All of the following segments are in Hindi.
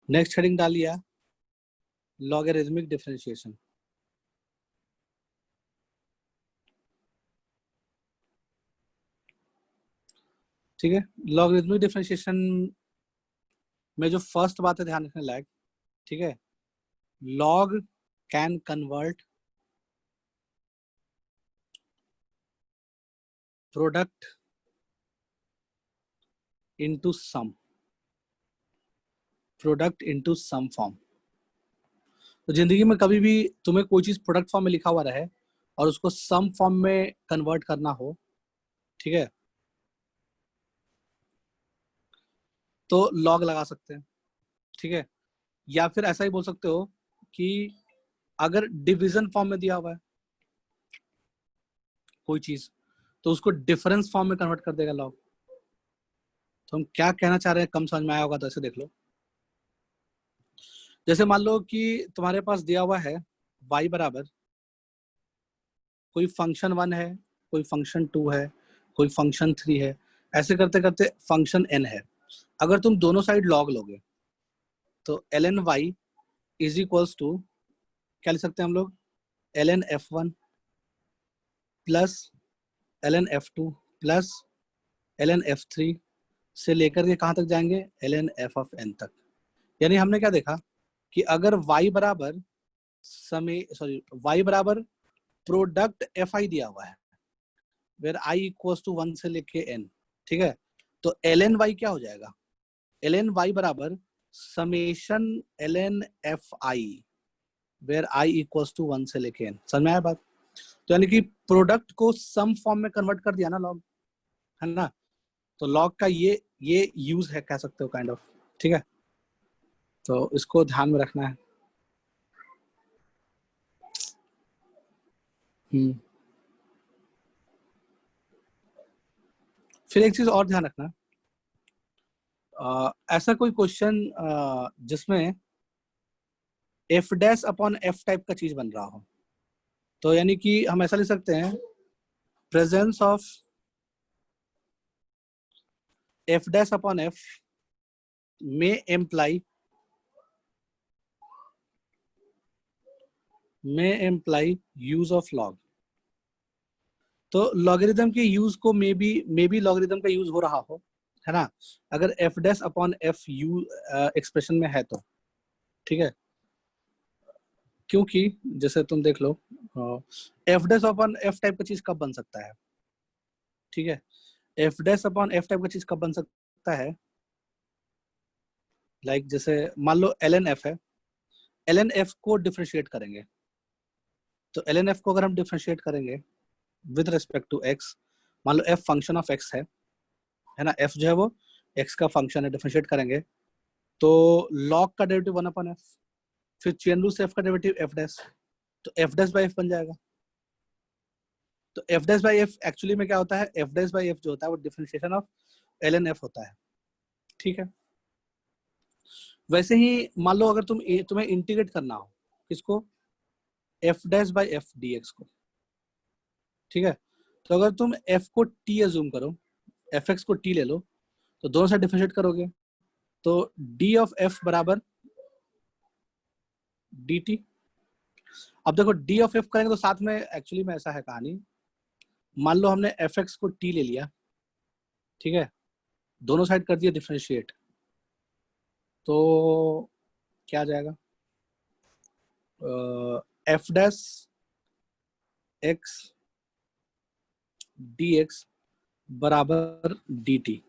नेक्स्ट हेडिंग डाल लिया लॉगरिथमिक डिफरेंशिएशन। ठीक है, लॉगरिथमिक डिफरेंशिएशन में जो फर्स्ट बात है ध्यान रखने लायक, ठीक है, log can convert product into sum, product into sum form. तो जिंदगी में कभी भी तुम्हें कोई चीज प्रोडक्ट फॉर्म में लिखा हुआ रहे और उसको सम फॉर्म में कन्वर्ट करना हो, ठीक है, तो लॉग लगा सकते हैं। ठीक है, या फिर ऐसा ही बोल सकते हो कि अगर डिवीजन फॉर्म में दिया हुआ है कोई चीज, तो उसको डिफरेंस फॉर्म में कन्वर्ट कर देगा लॉग। तो हम क्या कहना चाह रहे हैं कम समझ में आया होगा तो ऐसे देख लो। जैसे मान लो कि तुम्हारे पास दिया हुआ है y बराबर कोई फंक्शन 1 है, कोई फंक्शन 2 है, कोई फंक्शन 3 है, ऐसे करते करते फंक्शन n है। अगर तुम दोनों साइड लॉग लोगे तो ln y is equals to क्या लिख सकते हैं हम लोग, ln f1 plus ln f2 plus ln f3 से लेकर के कहाँ तक जाएंगे, ln f ऑफ n तक। यानी हमने क्या देखा कि अगर y बराबर y बराबर प्रोडक्ट fi दिया हुआ है वेर i इक्वल्स टू 1 से लेके n, ठीक है, तो ln y क्या हो जाएगा, ln y बराबर summation ln fi where i equals to 1 से लेके n। समझ में आया बात? तो यानी कि प्रोडक्ट को सम फॉर्म में कन्वर्ट कर दिया ना लॉग, है ना। तो लॉग का ये यूज है कह सकते हो काइंड ऑफ, ठीक है, तो इसको ध्यान में रखना है। फिर एक चीज और ध्यान रखना, ऐसा कोई क्वेश्चन जिसमें F dash upon F type का चीज बन रहा हो, तो यानी कि हम ऐसा लिख सकते हैं presence of F dash upon F में एम्प्लाई यूज ऑफ लॉग। तो लॉगरिथम के यूज को मे बी लॉगरिथम का यूज हो रहा हो, है ना, अगर F dash upon F you expression में है तो, ठीक है, क्योंकि जैसे तुम देख लो F dash upon F type का चीज कब बन सकता है, ठीक है, F dash upon F type का चीज कब बन सकता है, लाइक जैसे मान लो ln f है, ln f को डिफरेंशिएट करेंगे, तो ln f को अगर हम डिफरेंशिएट करेंगे विद रिस्पेक्ट टू x, मान लो f फंक्शन ऑफ x है ना, f जो है वो x का फंक्शन है, डिफरेंशिएट करेंगे तो log का डेरिवेटिव 1/f, फिर चेन रूल से f का डेरिवेटिव f डैश, तो f डैश बाई f बन जाएगा। तो f dash by f actually में क्या होता है, f डैश बाई f जो होता है वो डिफरेंशिएशन ऑफ ln f होता है, ठीक है। वैसे ही मान लो अगर तुम्हें इंटीग्रेट करना हो किसको, f dash by f dx को, ठीक है, तो अगर तुम f को t अज्यूम करो, fx को t ले लो, तो दोनों साइड डिफरेंशिएट करोगे तो d ऑफ f बराबर dt। अब देखो d ऑफ f करेंगे तो साथ में एक्चुअली में ऐसा है कहानी, मान लो हमने fx को t ले लिया, ठीक है, दोनों साइड कर दिया डिफरेंशिएट, तो क्या आ जाएगा, f डैश x dx बराबर dt,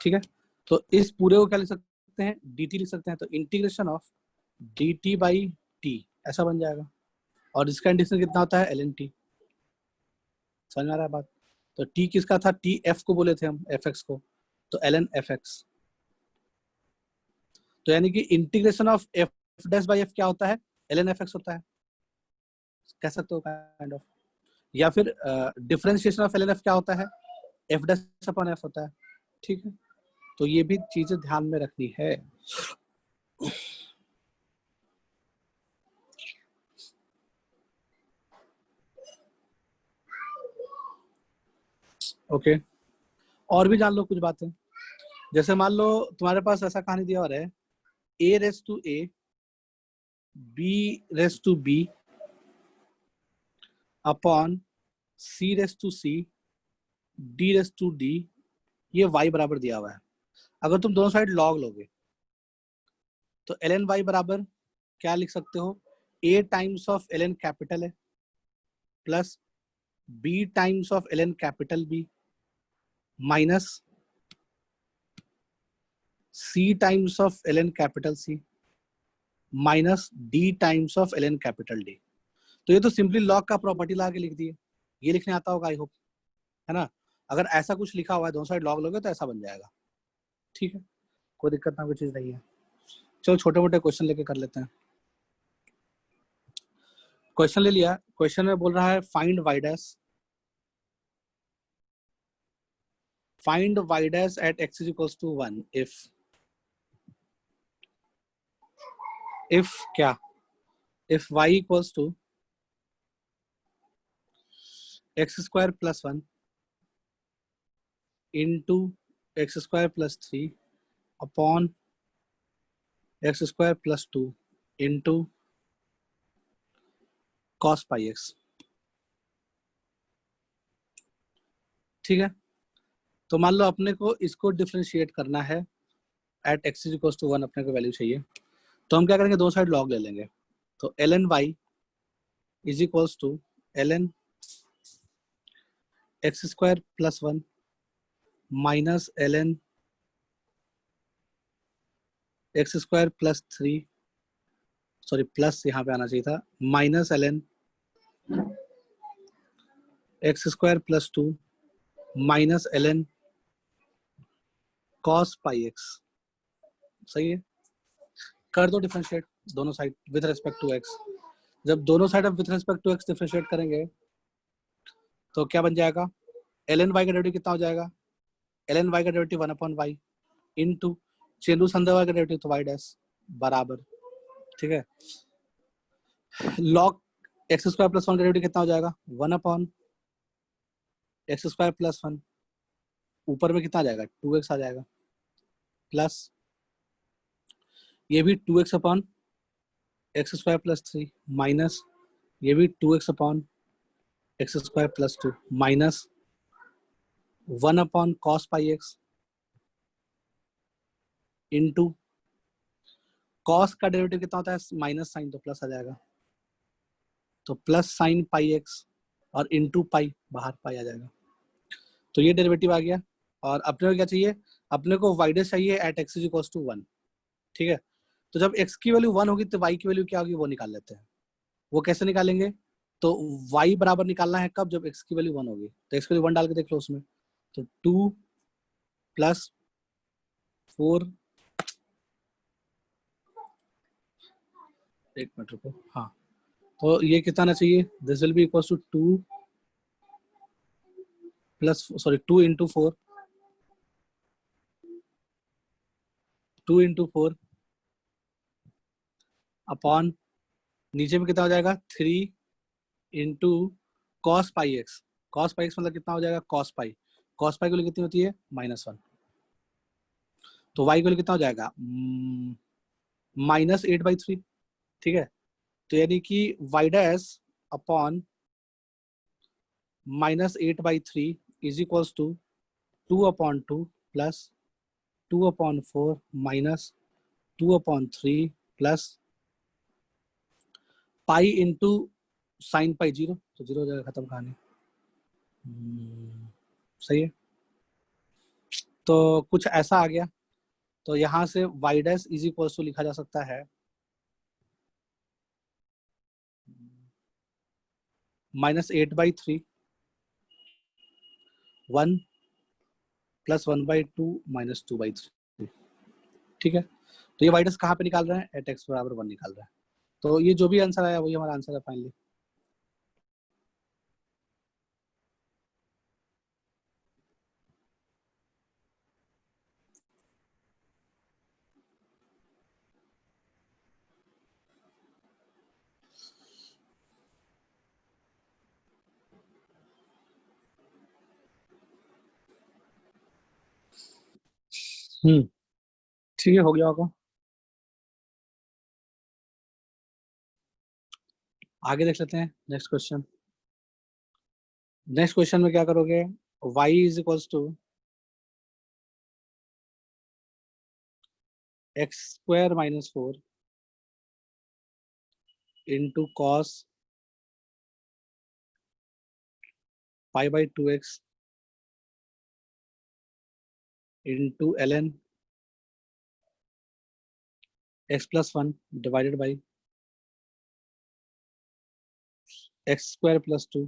ठीक है। तो इस पूरे को क्या लिख सकते हैं, dt लिख सकते हैं, तो integration of dt by t ऐसा बन जाएगा, और इसका इंटीग्रेशन कितना होता है ln t। समझ में आ रहा है बात? तो t किसका था, t f को बोले थे हम fx को, तो ln fx। तो यानी कि integration of f dash by f क्या होता है, ln fx होता है, कह सकते हो काइंड ऑफ। या फिर डिफरेंशिएशन ऑफ ln f क्या होता है, f डैश अपॉन f होता है, ठीक है। तो ये भी चीजें ध्यान में रखनी है। ओके, और भी जान लो कुछ बातें। जैसे मान लो तुम्हारे पास ऐसा कहानी दिया और है a raised to a, b raised to b upon c raised to c, d raised to d, ये y बराबर दिया हुआ है। अगर तुम दोनों साइड लॉग लोगे तो ln y बराबर क्या लिख सकते हो, a times of ln capital है plus b times of ln capital b minus c times of ln capital c minus d times of ln capital d। तो ये तो सिंपली लॉग का प्रॉपर्टी ला के लिख दिए, ये लिखने आता होगा आई होप, है ना। अगर ऐसा कुछ लिखा हुआ है दोनों साइड लॉग लोगे तो ऐसा बन जाएगा, ठीक है, कोई दिक्कत ना कोई चीज नहीं है। चलो छोटे मोटे क्वेश्चन लेके कर लेते हैं। क्वेश्चन ले लिया, क्वेश्चन में बोल रहा है find y dash, find y dash at x is equals to 1 if क्या, if y equals to x square plus 1 into x square plus 3 upon x square plus 2 into cos pi x, ठीक है। तो मान लो अपने को इसको डिफरेंशिएट करना है at x is equals to 1, अपने को वैल्यू चाहिए, तो हम क्या करेंगे, दो साइड लॉग ले लेंगे। तो ln y is equals to ln x square plus 1 minus ln x square plus 3, sorry plus यहाँ पे आना चाहिए था, minus ln x square plus 2 minus ln cos pi x, सही है। कर दो डिफरेंशिएट दोनों side with respect to x. जब दोनों side with respect to x differentiate करेंगे तो क्या बन जाएगा, ln y का डेरिवेटिव कितना हो जाएगा, ln y का derivative 1 upon y into chain rule अंदर y का डेरिवेटिव तो y डैश बराबर, ठीक है, log एक्स स्क्वायर प्लस 1 का डेरिवेटिव कितना हो जाएगा, 1 अपॉन एक्स स्क्वायर प्लस 1, ऊपर में कितना आ जाएगा 2x आ जाएगा, प्लस ये भी 2x upon x square plus 3 minus ये भी 2x upon x square plus 2 minus 1 upon cos pi x into cos का डेरिवेटिव कितना होता है, माइनस साइन तो प्लस आ जाएगा, तो प्लस साइन पाई एक्स और इंटू पाई, बाहर पाई आ जाएगा। तो ये डेरिवेटिव आ गया। और अपने को क्या चाहिए, अपने को y डैश चाहिए at x is equals to 1, ठीक है। तो जब x की वैल्यू 1 होगी तो y की वैल्यू क्या होगी वो निकाल लेते हैं। वो कैसे निकालेंगे, तो y बराबर निकालना है कब, जब x की वैल्यू 1 होगी, तो x की वैल्यू 1 डाल के देख लो उसमें, तो 2 प्लस 4, एक मिनट रुको, हाँ, तो ये कितना आना चाहिए, this will be equals to 2 plus sorry 2 into 4, 2 into 4 upon नीचे में कितना हो जाएगा 3 into cos pi x, cos pi x मतलब कितना हो जाएगा कॉस पाई, कॉस पाई की वैल्यू कितनी होती है -1, तो वाई की वैल्यू कितना हो जाएगा -8/3, ठीक है। तो यानी कि y dash upon -8/3 is equals to 2/2 plus 2/4 minus 2/3 plus pi into sine pi 0, तो 0 हो जाएगा, खत्म कहानी। सही है, तो कुछ ऐसा आ गया। तो यहाँ से y dash is equal to लिखा जा सकता है -8/3 1 प्लस 1/2 माइनस 2/3, ठीक है। तो ये y डैश कहाँ पे निकाल रहे हैं, एट एक्स बराबर 1 निकाल रहे हैं। तो ये जो भी आंसर आया वही हमारा आंसर है फाइनली। ठीक है, हो गया होगा। आगे देख लेते हैं नेक्स्ट क्वेश्चन। नेक्स्ट क्वेश्चन में क्या करोगे, y is equals to x square minus 4 into cos pi by 2x into ln x plus 1 divided by x square plus 2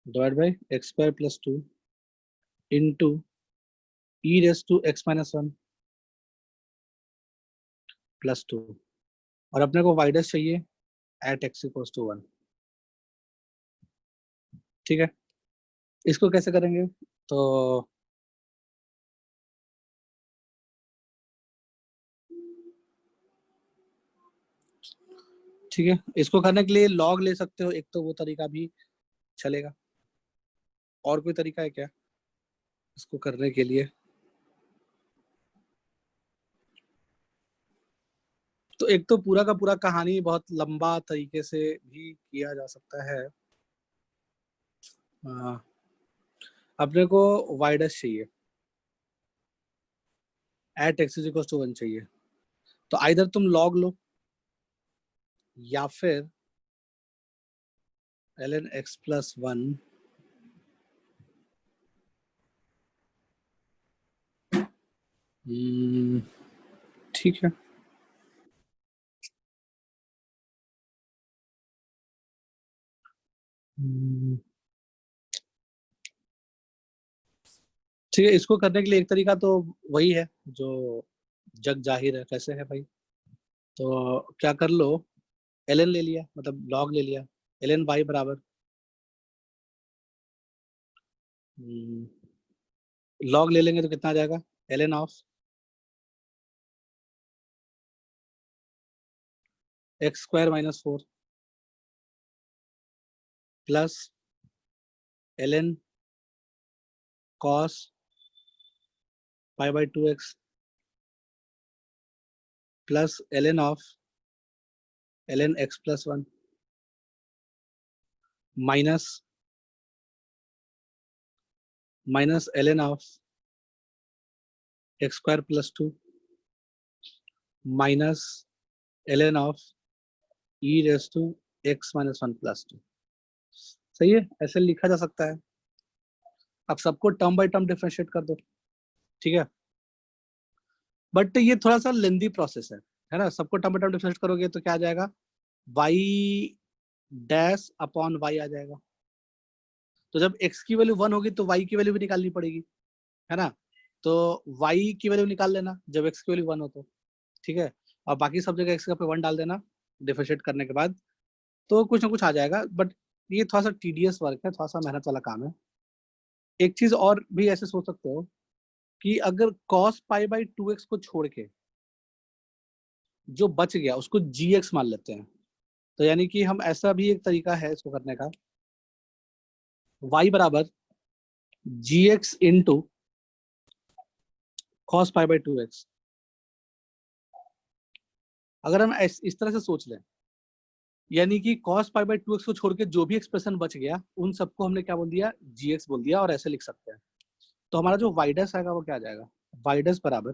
divide by x square plus 2 into e raise to x minus 1 plus 2, और अपने को वाइडस चाहिए एट एक्स इक्वल्स टू 1। ठीक है, इसको कैसे करेंगे, तो ठीक है, इसको करने के लिए लॉग ले सकते हो, एक तो वो तरीका भी चलेगा। और कोई तरीका है क्या इसको करने के लिए? तो एक तो पूरा का पूरा कहानी बहुत लंबा तरीके से भी किया जा सकता है। अपने को वाइडस चाहिए at x is equal to 1 चाहिए, तो आइधर तुम लॉग लो या फिर ln x प्लस 1 ठीक है। ठीक है, इसको करने के लिए एक तरीका तो वही है जो जग जाहिर है। कैसे है भाई, तो क्या कर लो, ln ले लिया, मतलब लॉग ले लिया, ln y बराबर लॉग ले लेंगे तो कितना आ जाएगा, ln of x square minus 4 plus ln cos pi by 2x plus ln of ln x plus 1 minus ln of x square plus 2 minus ln of e raise to x minus 1 plus 2। सही है, ऐसे लिखा जा सकता है। अब सबको टर्म बाय टर्म डिफरेंशिएट कर दो, ठीक है, बट ये थोड़ा सा लेंदी प्रोसेस है ना। सबको टर्म बाय टर्म डिफरेंशिएट करोगे तो क्या आ जाएगा, y डैश अपॉन y आ जाएगा। तो जब x की वैल्यू 1 होगी तो y की वैल्यू भी निकालनी पड़ेगी, है ना। तो y की वैल्यू निकाल लेना जब x की वैल्यू 1 हो तो, ठीक है, और बाकी सब जगह x का पे 1 डाल देना डिफरेंशिएट करने के बाद, तो कुछ ना कुछ आ जाएगा। बट ये थोड़ा सा टीडियस वर्क है, थोड़ा सा मेहनत वाला काम है। एक चीज और भी ऐसे सोच सकते हो कि अगर cos पाई बाई 2x को छोड़ के जो बच गया उसको gx मान लेते हैं, तो यानी कि हम ऐसा भी एक तरीका है इसको करने का, y बराबर gx into cos pi by 2x। अगर हम इस तरह से सोच लें, यानी कि cos पाई बाई 2x को छोड़ के जो भी एक्सप्रेशन बच गया उन सबको हमने क्या बोल दिया, gx बोल दिया, और ऐसे लिख सकते हैं। तो हमारा जो वाइडस आएगा वो क्या आ जाएगा, वाइडस बराबर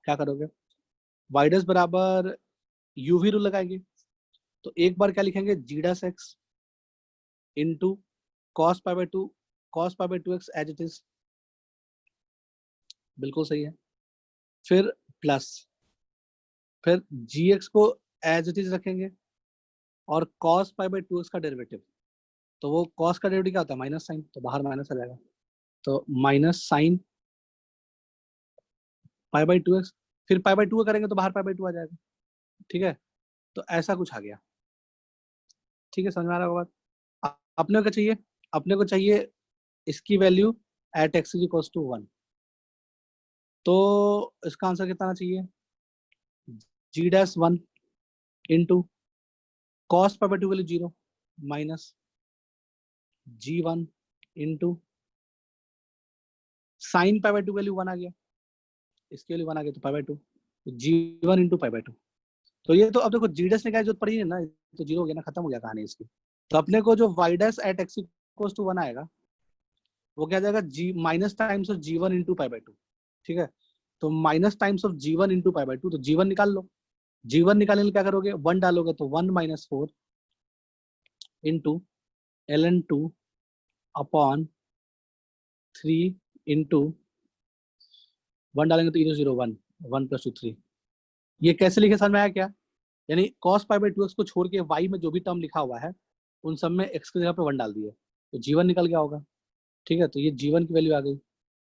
क्या करोगे, वाइडस बराबर यूवी रूल लगाएंगे, तो एक बार क्या लिखेंगे, G dash X into cos pi by 2, cos pi by 2x as it is, बिल्कुल सही है। फिर प्लस, फिर जी एक्स को एज इट इज रखेंगे, और कॉस पाई बाई 2x का डेरिवेटिव, तो वो कॉस का डेरिवेटिव क्या होता है, माइनस साइन, तो बाहर माइनस आ जाएगा, तो minus sign pi by 2x, फिर पाई बाई 2 करेंगे तो बाहर पाई बाई 2 आ जाएगा, ठीक है। तो ऐसा कुछ आ गया, ठीक है, समझ में आ रहा होगा बात। अपने को क्या चाहिए, अपने को चाहिए इसकी value at x is equals to 1, तो इसका आंसर कितना आना चाहिए, G dash 1 into cos pi by 2 value 0 minus g1 into sine pi by 2 value 1 आ गया, इसकी वैल्यू 1 आ गया तो pi by 2, G1 into pi by two. तो ये तो अब देखो जी डैश निकालने की जरूरत पड़ी है ना, तो जीरो हो गया ना, खत्म हो गया कहानी इसकी। तो अपने को जो Y dash at x equals to 1 आएगा वो क्या जाएगा, G minus times of G1 into pi by two. ठीक है, तो minus times of G1 into pi by two, तो G1 निकाल लो। G1 निकालने के लिए क्या करोगे, 1 डालोगे तो 1 minus 4 into ln2 upon 3 into 1 डालेंगे तो 0 1 1 प्लस 2 3। ये कैसे लिखे समझ में आया क्या? यानी cos पाई बाई 2x को छोड़ के y में जो भी टर्म लिखा हुआ है उन सब में x की जगह पे 1 डाल दिए, तो G1 निकल गया होगा। ठीक है, तो ये G1 की वैल्यू आ गई।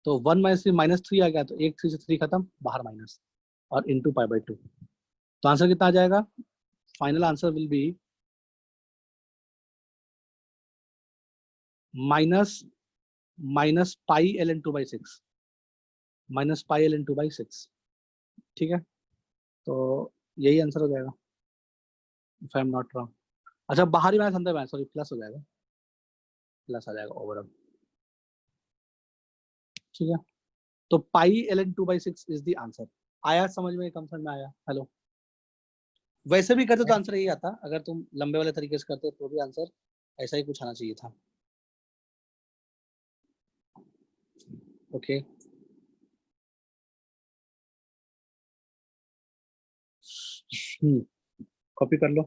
तो 1 माइनस 3 माइनस 3 आ गया, तो एक 3 से 3 खत्म, बाहर माइनस, और इंटू पाई बाई टू। तो आंसर कितना आ जाएगा? Final answer will be minus minus pi ln2 by 6, minus pi ln2 by 6। ठीक है, तो यही आंसर हो जाएगा if I am not wrong. अच्छा, बाहरी माइनस अंदर माइनस, सॉरी, प्लस हो जाएगा, प्लस आ जाएगा ओवरऑल। ठीक है, तो पाई ln2 by 6 is the answer. आया समझ में, कम समझ में आया? हेलो, वैसे भी करते तो आंसर यही आता, अगर तुम लंबे वाले तरीके से करते तो भी आंसर ऐसा ही कुछ आना चाहिए था। ओके, कॉपी कर लो।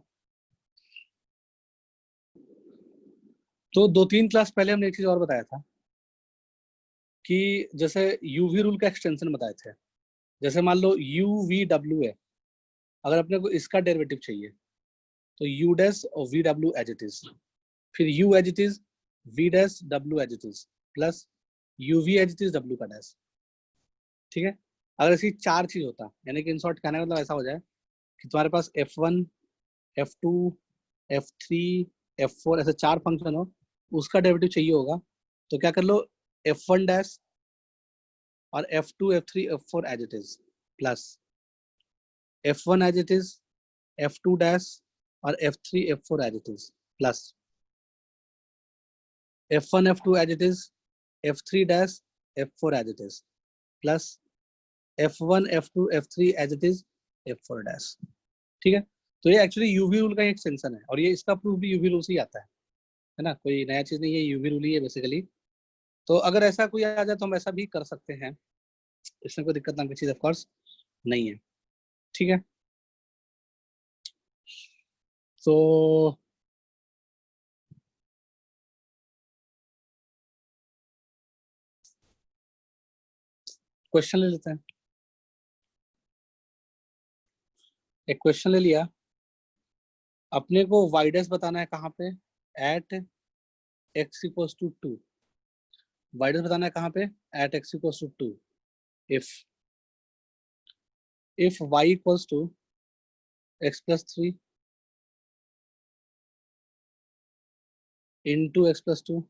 तो 2-3 क्लास पहले हमने एक चीज और बताया था कि जैसे यूवी रूल का एक्सटेंशन बताए थे। जैसे मान लो यू वी डब्ल्यू है, अगर अपने को इसका डेरिवेटिव चाहिए तो यू डैश और V W as it is, फिर U as it is, V dash W as it is, plus U V as it is W का डैश। ठीक है, अगर इसकी 4 चीज होता, यानी कि इन शॉर्ट कहने का मतलब ऐसा हो जाए कि तुम्हारे पास F1, F2, F3, F4 ऐसे 4 फंक्शन हो, उसका डेरिवेटिव चाहिए होगा, तो क्या कर लो, F1 डैश और F2, F3, F4 as it is, plus F1 as it is, F2 dash और F3, F4 as it is, plus F1, F2 as it is, F3 dash, F4 as it is, plus F1, F2, F3 as it is, F4 dash. ठीक है, तो ये एक्चुअली यूवी रूल का एक एक्सटेंशन है, और ये इसका प्रूफ भी यूवी रूल से ही आता है ना, कोई नया चीज नहीं है, यूवी रूल ही है बेसिकली। तो अगर ऐसा कोई आ जाए तो हम ऐसा भी कर सकते हैं, इसमें कोई दिक्कत नाम की चीज ऑफकोर्स नहीं है। ठीक है, तो क्वेश्चन ले लेते हैं। एक क्वेश्चन ले लिया, अपने को वाई डैश बताना है कहाँ पे, at x equals to 2। Y dash बताना है कहाँ पे, at x equals to 2। If y equals to x plus 3 into x plus 2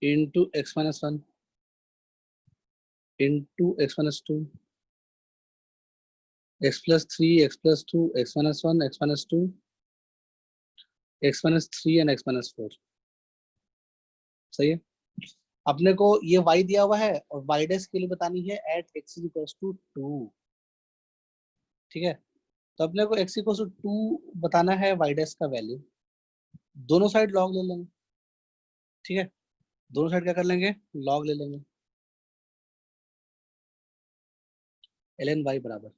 into x minus 1 into x minus 2, x plus 3, x plus 2, x minus 1, x minus 2, x minus 3 and x minus 4। सही है, अपने को ये y दिया हुआ है और y डैश के लिए बतानी है एट x इक्वल्स टू 2। ठीक है, तो अपने को x इक्वल्स टू 2 बताना है y डैश का वैल्यू, दोनों साइड लॉग ले लेंगे। ठीक है, दोनों साइड क्या कर लेंगे, लॉग ले लेंगे। ln y बराबर,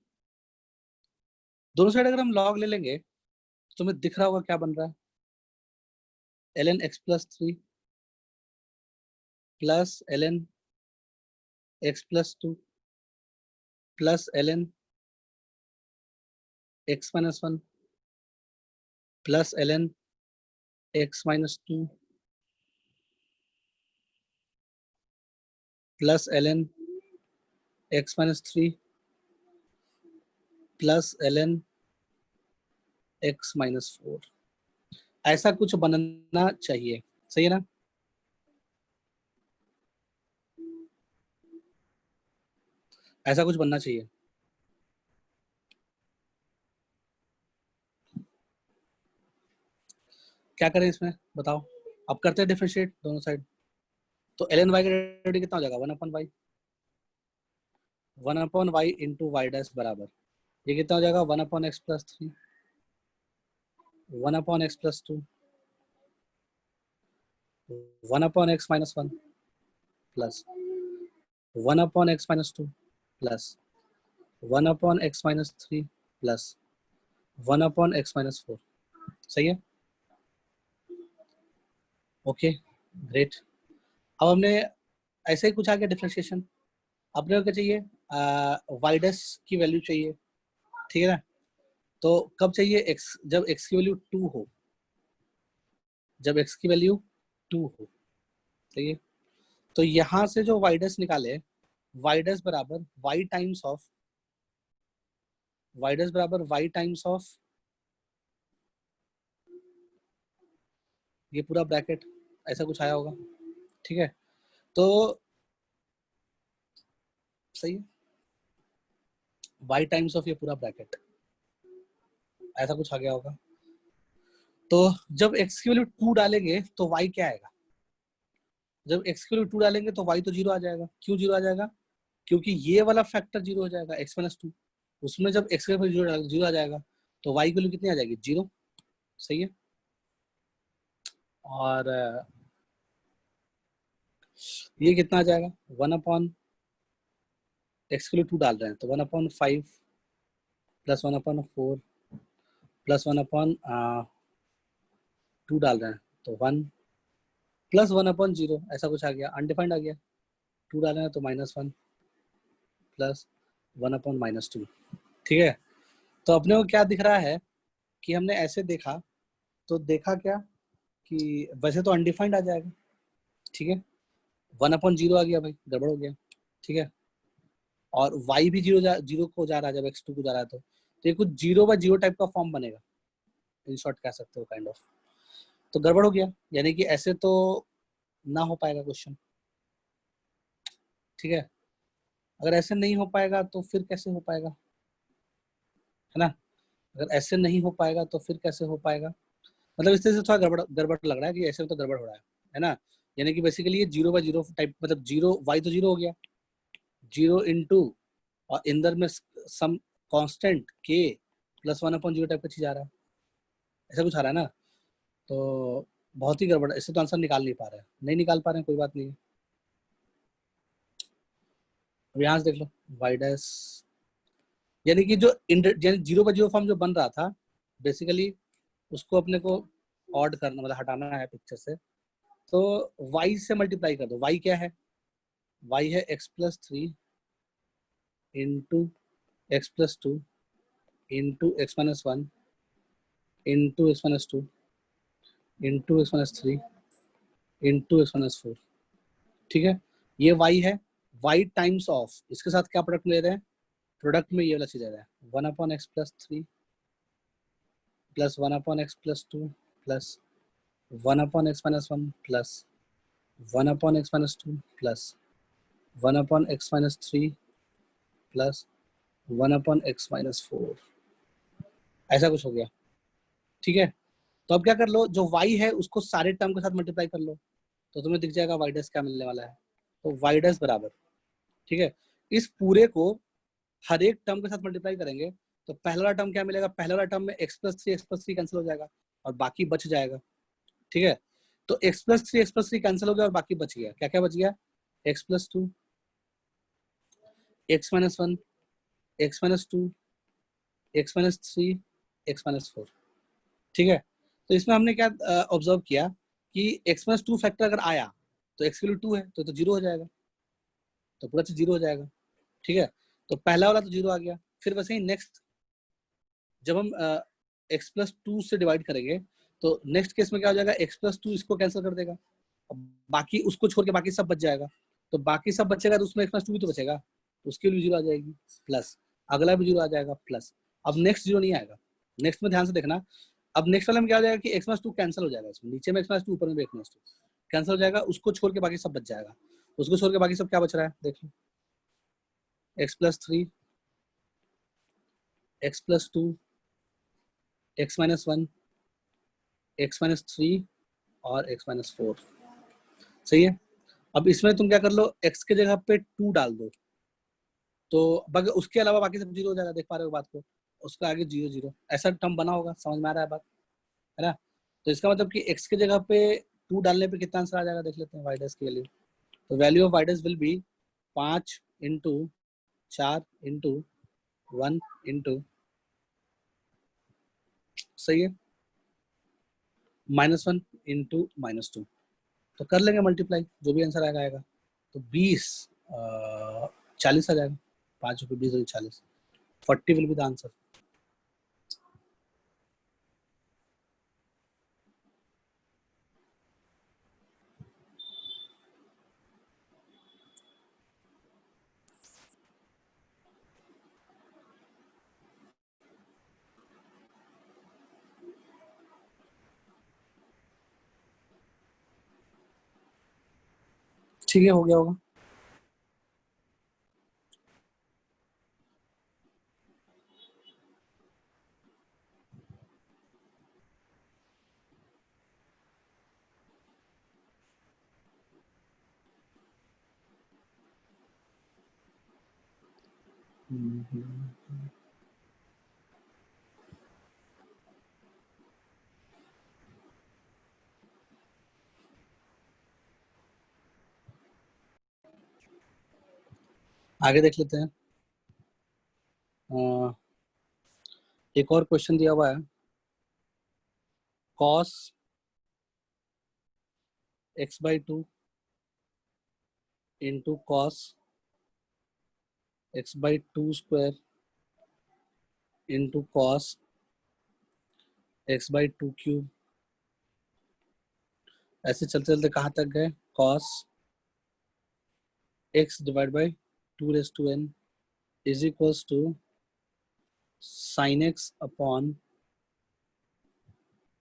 दोनों साइड अगर हम लॉग ले लेंगे तो तुम्हें दिख रहा होगा क्या बन रहा है, ln x plus 3 plus ln x plus 2 plus ln x minus 1 plus ln x minus 2 plus ln x minus 3 plus ln x minus 4। ऐसा कुछ बनना चाहिए, सही है ना? ऐसा कुछ बनना चाहिए। क्या करें इसमें बताओ, अब करते हैं डिफरेंशिएट दोनों साइड। तो ln y का डेरिवेटिव कितना हो जाएगा, 1/y। 1 upon y into Y dash बराबर, ये कितना हो जाएगा 1 upon x plus 3, 1 upon x plus 2, 1 upon x minus 1 plus 1 upon x minus 2 plus 1 upon x minus 3 plus 1 upon x minus 4। सही है, ओके ग्रेट। अब हमने ऐसे ही कुछ आ गया डिफरेंशिएशन। अपने को क्या चाहिए, वाई डैश की वैल्यू चाहिए, ठीक है ना। तो कब चाहिए, एक्स जब एक्स की वैल्यू 2 हो, जब एक्स की वैल्यू 2 हो, ठीक है। तो यहां से जो वाई डैश निकाले, वाई डैश बराबर y times of, y dash बराबर वाई टाइम्स ऑफ ये पूरा ब्रैकेट, ऐसा कुछ आया होगा, ठीक है। तो सही है, वाई टाइम्स ऑफ ये पूरा ब्रैकेट, ऐसा कुछ आ गया होगा। तो जब x की वैल्यू 2 डालेंगे तो y क्या आएगा, जब x की वैल्यू 2 डालेंगे तो y तो 0 आ जाएगा। क्यों 0 आ जाएगा, क्योंकि ये वाला फैक्टर 0 हो जाएगा x माइनस 2, उसमें जब x की वैल्यू 0 आ जाएगा तो y की वैल्यू कितनी आ जाएगी, 0। सही है। और ये कितना आ जाएगा, 1 अपॉन एक्स की वैल्यू 2 डाल रहे हैं तो 1 upon 5 plus 1 upon 4 plus 1 upon 2 डाल रहे हैं तो 1 प्लस 1 अपॉन 0, ऐसा कुछ आ गया, अनडिफाइंड आ गया। 2 डाल रहे हैं तो -1 प्लस 1 अपॉन -2, ठीक है। तो अपने को क्या दिख रहा है कि हमने ऐसे देखा, तो देखा क्या कि वैसे तो अनडिफाइंड आ जाएगा, ठीक है। 1 अपॉन 0 आ गया भाई, गड़बड़ हो गया, ठीक है। और y भी 0 को जा रहा है, जब x2 को जा रहा है तो ये कुछ 0/0 टाइप का फॉर्म बनेगा, इन शॉर्ट कह सकते हो, काइंड ऑफ। तो गड़बड़ हो गया, यानी कि ऐसे तो ना हो पाएगा क्वेश्चन, ठीक है। अगर ऐसे नहीं हो पाएगा तो फिर कैसे हो पाएगा, है ना। अगर ऐसे नहीं हो पाएगा तो फिर कैसे हो पाएगा, मतलब इस तरह से थोड़ा गड़बड़ गड़बड़ लग रहा है कि ऐसे में तो गड़बड़ हो रहा है ना। यानी कि बेसिकली ये 0/0 टाइप, मतलब 0 y तो 0 हो गया, 0 इंटू और इंदर में some constant k plus 1 upon 0 type का चीज आ रहा है, ऐसा कुछ आ रहा है ना। तो बहुत ही गड़बड़, इससे तो आंसर निकाल नहीं पा रहे हैं, नहीं निकाल पा रहे हैं, कोई बात नहीं। अब यहाँ से देख लो वाई डैश, यानी कि जो यानी 0/0 फॉर्म जो बन रहा था, बेसिकली उसको अपने को ऑड करना, मतलब हटाना है पिक्चर से। तो y से मल्टीप्लाई कर दो, y क्या है, y है x+3 into x+2 into x-1 into x-2 into x-3 into x-4, ठीक है। ये y है, y टाइम्स ऑफ, इसके साथ क्या प्रोडक्ट ले रहे हैं, प्रोडक्ट में ये वाला चीज आ रहा है 1 upon x+3 plus 1 upon x+2 plus 1 upon x-1 plus 1 upon x-2 plus 1 upon x-3 plus 1 upon x-4, ऐसा कुछ हो गया, ठीक है। तो अब क्या कर लो, जो y है उसको सारे टर्म के साथ मल्टीप्लाई कर लो, तो तुम्हें दिख जाएगा y डैश क्या मिलने वाला है। तो y डैश बराबर, ठीक है, इस पूरे को हर एक टर्म के साथ मल्टीप्लाई करेंगे तो पहला वाला टर्म क्या मिलेगा, पहला वाला टर्म में x+3 कैंसिल हो जाएगा और बाकी बच जाएगा, ठीक है। तो x+3 कैंसिल हो गया और बाकी बच गया, क्या क्या बच गया, x+2 x-1 x-2 x-3 x-4, ठीक है। तो इसमें हमने क्या ऑब्जर्व किया कि x-2 फैक्टर अगर आया तो x की वैल्यू 2 है तो 0 हो जाएगा, तो पूरा चीज 0 हो जाएगा, ठीक है। तो पहला वाला तो 0 आ गया, फिर वैसे ही नेक्स्ट जब हम x+2 से डिवाइड करेंगे तो नेक्स्ट केस में क्या हो जाएगा, x+2 इसको कैंसिल कर देगा, बाकी उसको छोड़ के बाकी सब बच जाएगा। तो बाकी सब बचेगा तो उसमें x+2 भी तो बचेगा, तो उसकी वैल्यू 0 आ जाएगी, प्लस अगला भी 0 आ जाएगा, प्लस अब नेक्स्ट 0 नहीं आएगा। नेक्स्ट में ध्यान से देखना, अब नेक्स्ट वाले में क्या हो जाएगा कि x+2 कैंसिल हो जाएगा, इसमें नीचे में x+2 ऊपर में भी x+2 कैंसिल हो जाएगा, उसको छोड़ के बाकी सब बच जाएगा। उसको छोड़ के बाकी सब क्या बच रहा है, देख लो, x+3 x+2 x-1 x-3 और x-4, सही है। अब इसमें तुम क्या कर लो, x के जगह पे 2 डाल दो, तो बाकी उसके अलावा बाकी सब जीरो हो जाएगा, देख पा रहे हो बात को, उसका आगे 0 0 ऐसा टर्म बना होगा, समझ में आ रहा है बात, है ना। तो इसका मतलब कि x की जगह पे 2 डालने पे कितना आंसर आ जाएगा, देख लेते हैं y डैश की वैल्यू। तो value of y dash will be 5 into 4 into 1 into, सही है, -1 इंटू -2, तो कर लेंगे मल्टीप्लाई, जो भी आंसर आएगा आएगा। तो 20 40 आ जाएगा, 5 रुपये 20 40, 40 विल बी द आंसर। ठीक है, हो गया होगा। आगे देख लेते हैं। एक और क्वेश्चन दिया हुआ है, cos x/2 into cos x/2 square into cos x/2 cube, ऐसे चलते चलते कहाँ तक गए, cos x divide by 2n is equals to sin x upon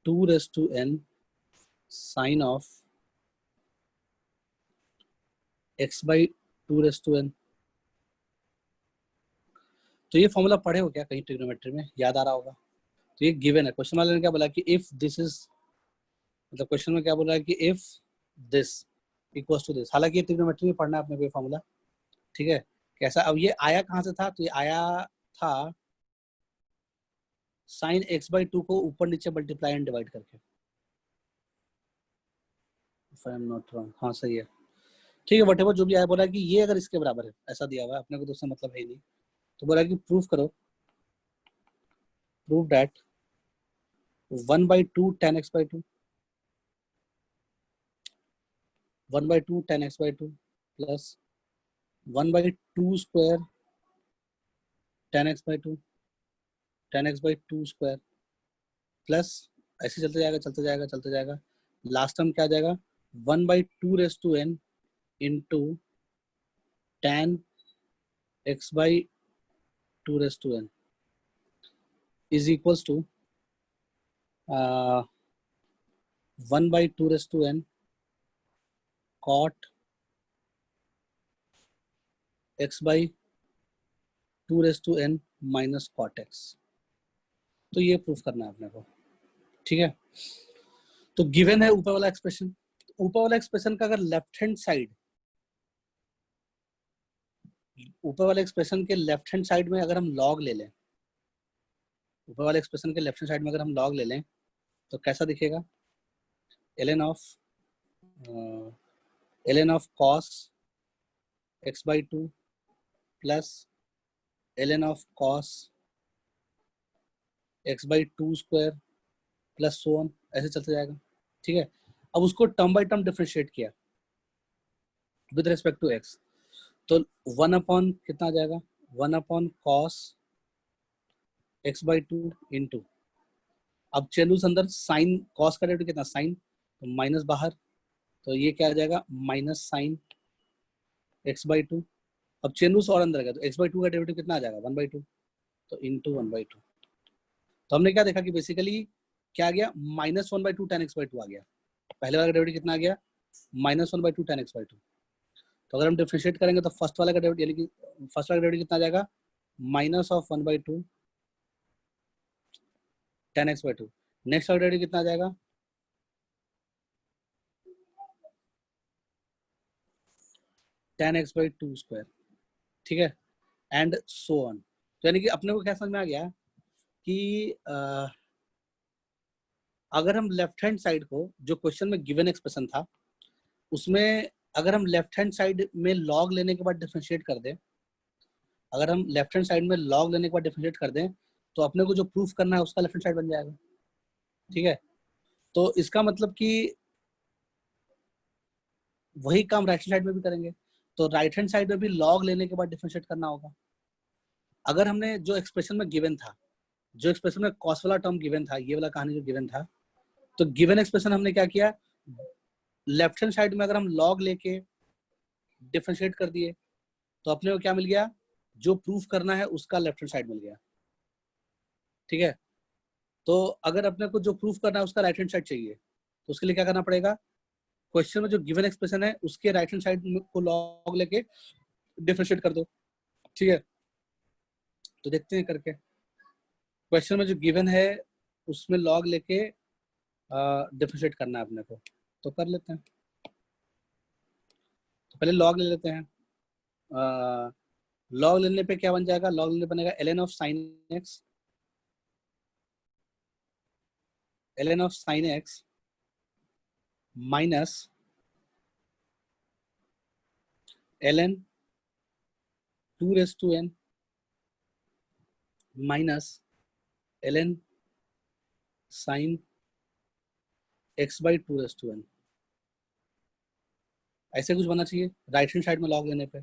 2n sin of x/2n। तो ये फॉर्मूला पढ़े हो क्या कहीं ट्रिग्नोमेट्री में, याद आ रहा होगा। तो ये गिवन है, क्वेश्चन वाले ने क्या बोला कि इफ दिस इज, मतलब क्वेश्चन में क्या बोल रहा है कि if this equals to this, हालांकि ये ट्रिग्नोमेट्री में पढ़ना है अपने को फॉर्मूला, ठीक है। कैसा, अब ये आया कहाँ से था, तो ये आया था साइन x/2 को ऊपर नीचे मल्टीप्लाई एंड डिवाइड करके, if I am not wrong, हाँ सही है, ठीक है। वटेवर जो भी आया, बोला कि ये अगर इसके बराबर है, ऐसा दिया हुआ है अपने को, तो उससे मतलब है ही नहीं। तो बोला कि प्रूफ करो, prove that 1/2 tan x/2 1/2 tan x/2 plus 1/2 square tan x/2 tan x/2 square plus, ऐसे चलते जाएगा चलते जाएगा चलते जाएगा, लास्ट टर्म क्या आ जाएगा 1/2n into tan x/2n is equals to 1/2n cot x/2n minus cot x। तो ये प्रूफ करना है अपने को, ठीक है। तो गिवन है ऊपर वाला एक्सप्रेशन, ऊपर वाला एक्सप्रेशन का अगर लेफ्ट हैंड साइड, ऊपर वाले एक्सप्रेशन के लेफ्ट हैंड साइड में अगर हम लॉग ले लें, ऊपर वाले एक्सप्रेशन के लेफ्ट हैंड साइड में अगर हम लॉग ले लें, तो कैसा दिखेगा, ln of cos x/2 plus ln of cos x/2 square plus so on, ऐसे चलते जाएगा, ठीक है। अब उसको टर्म बाय टर्म डिफरेंशिएट किया विद रिस्पेक्ट टू x, तो 1 अपॉन कितना आ जाएगा, 1/cos x/2 इंटू, अब चेंज अंदर साइन, कॉस का डेरिवेटिव कितना साइन, तो माइनस बाहर, तो ये क्या आ जाएगा माइनस साइन x/2। अब चेन और अंदर गया, तो x/2 का डेरिवेटिव कितना आ जाएगा 1/2, तो इंटू 1/2। तो हमने क्या देखा कि बेसिकली क्या आ गया, -1/2 tan x/2 आ गया, पहले वाला का डेरिवेटिव कितना आ गया -1/2 tan x/2। तो अगर हम डिफरेंशिएट करेंगे तो फर्स्ट वाला का डेरिवेटिव, यानी कि फर्स्ट वाला का डेरिवेटिव कितना आ जाएगा -1/2 tan x/2। नेक्स्ट वाला डेरिवेटिव कितना आ जाएगा tan x/2 स्क्वायर, ठीक है। And so on. तो यानी कि अपने को क्या समझ में आ गया कि अगर हम लेफ्ट हैंड साइड को, जो क्वेश्चन में गिवन एक्सप्रेशन था उसमें, अगर हम लेफ्ट हैंड साइड में लॉग लेने के बाद डिफरेंशिएट कर दें, अगर हम लेफ्ट हैंड साइड में लॉग लेने के बाद डिफरेंशिएट कर दें, तो अपने को जो प्रूफ करना है उसका लेफ्ट हैंड साइड बन जाएगा। ठीक है, तो इसका मतलब कि वही काम राइट हैंड साइड में भी करेंगे, तो राइट हैंड साइड में भी लॉग लेने के बाद डिफरेंशिएट करना होगा। अगर हमने जो एक्सप्रेशन में गिवन था, जो एक्सप्रेशन में कॉस वाला टर्म गिवन था, ये वाला कहानी जो गिवन था, तो गिवन एक्सप्रेशन हमने क्या किया, लेफ्ट हैंड साइड में अगर हम लॉग लेके डिफरेंशिएट कर दिए तो अपने को क्या मिल गया, जो प्रूफ करना है उसका लेफ्ट हैंड साइड मिल गया। ठीक है, तो अगर अपने को जो प्रूफ करना है उसका राइट हैंड साइड चाहिए, तो उसके लिए क्या करना पड़ेगा, क्वेश्चन में जो गिवन एक्सप्रेशन है उसके राइट हैंड साइड को लॉग लेके डिफरेंशिएट कर दो। ठीक है, तो देखते हैं करके, क्वेश्चन में जो गिवन है उसमें लॉग लेके डिफरेंशिएट करना है अपने को, तो कर लेते हैं। तो पहले लॉग ले लेते हैं। लॉग लेने पे क्या बन जाएगा, लॉग लेने बनेगा ln of sine x, ln of sine x minus ln 2 minus ln sine x by 2 ऐसे कुछ बनना चाहिए राइट हैंड साइड में लॉग लेने पे।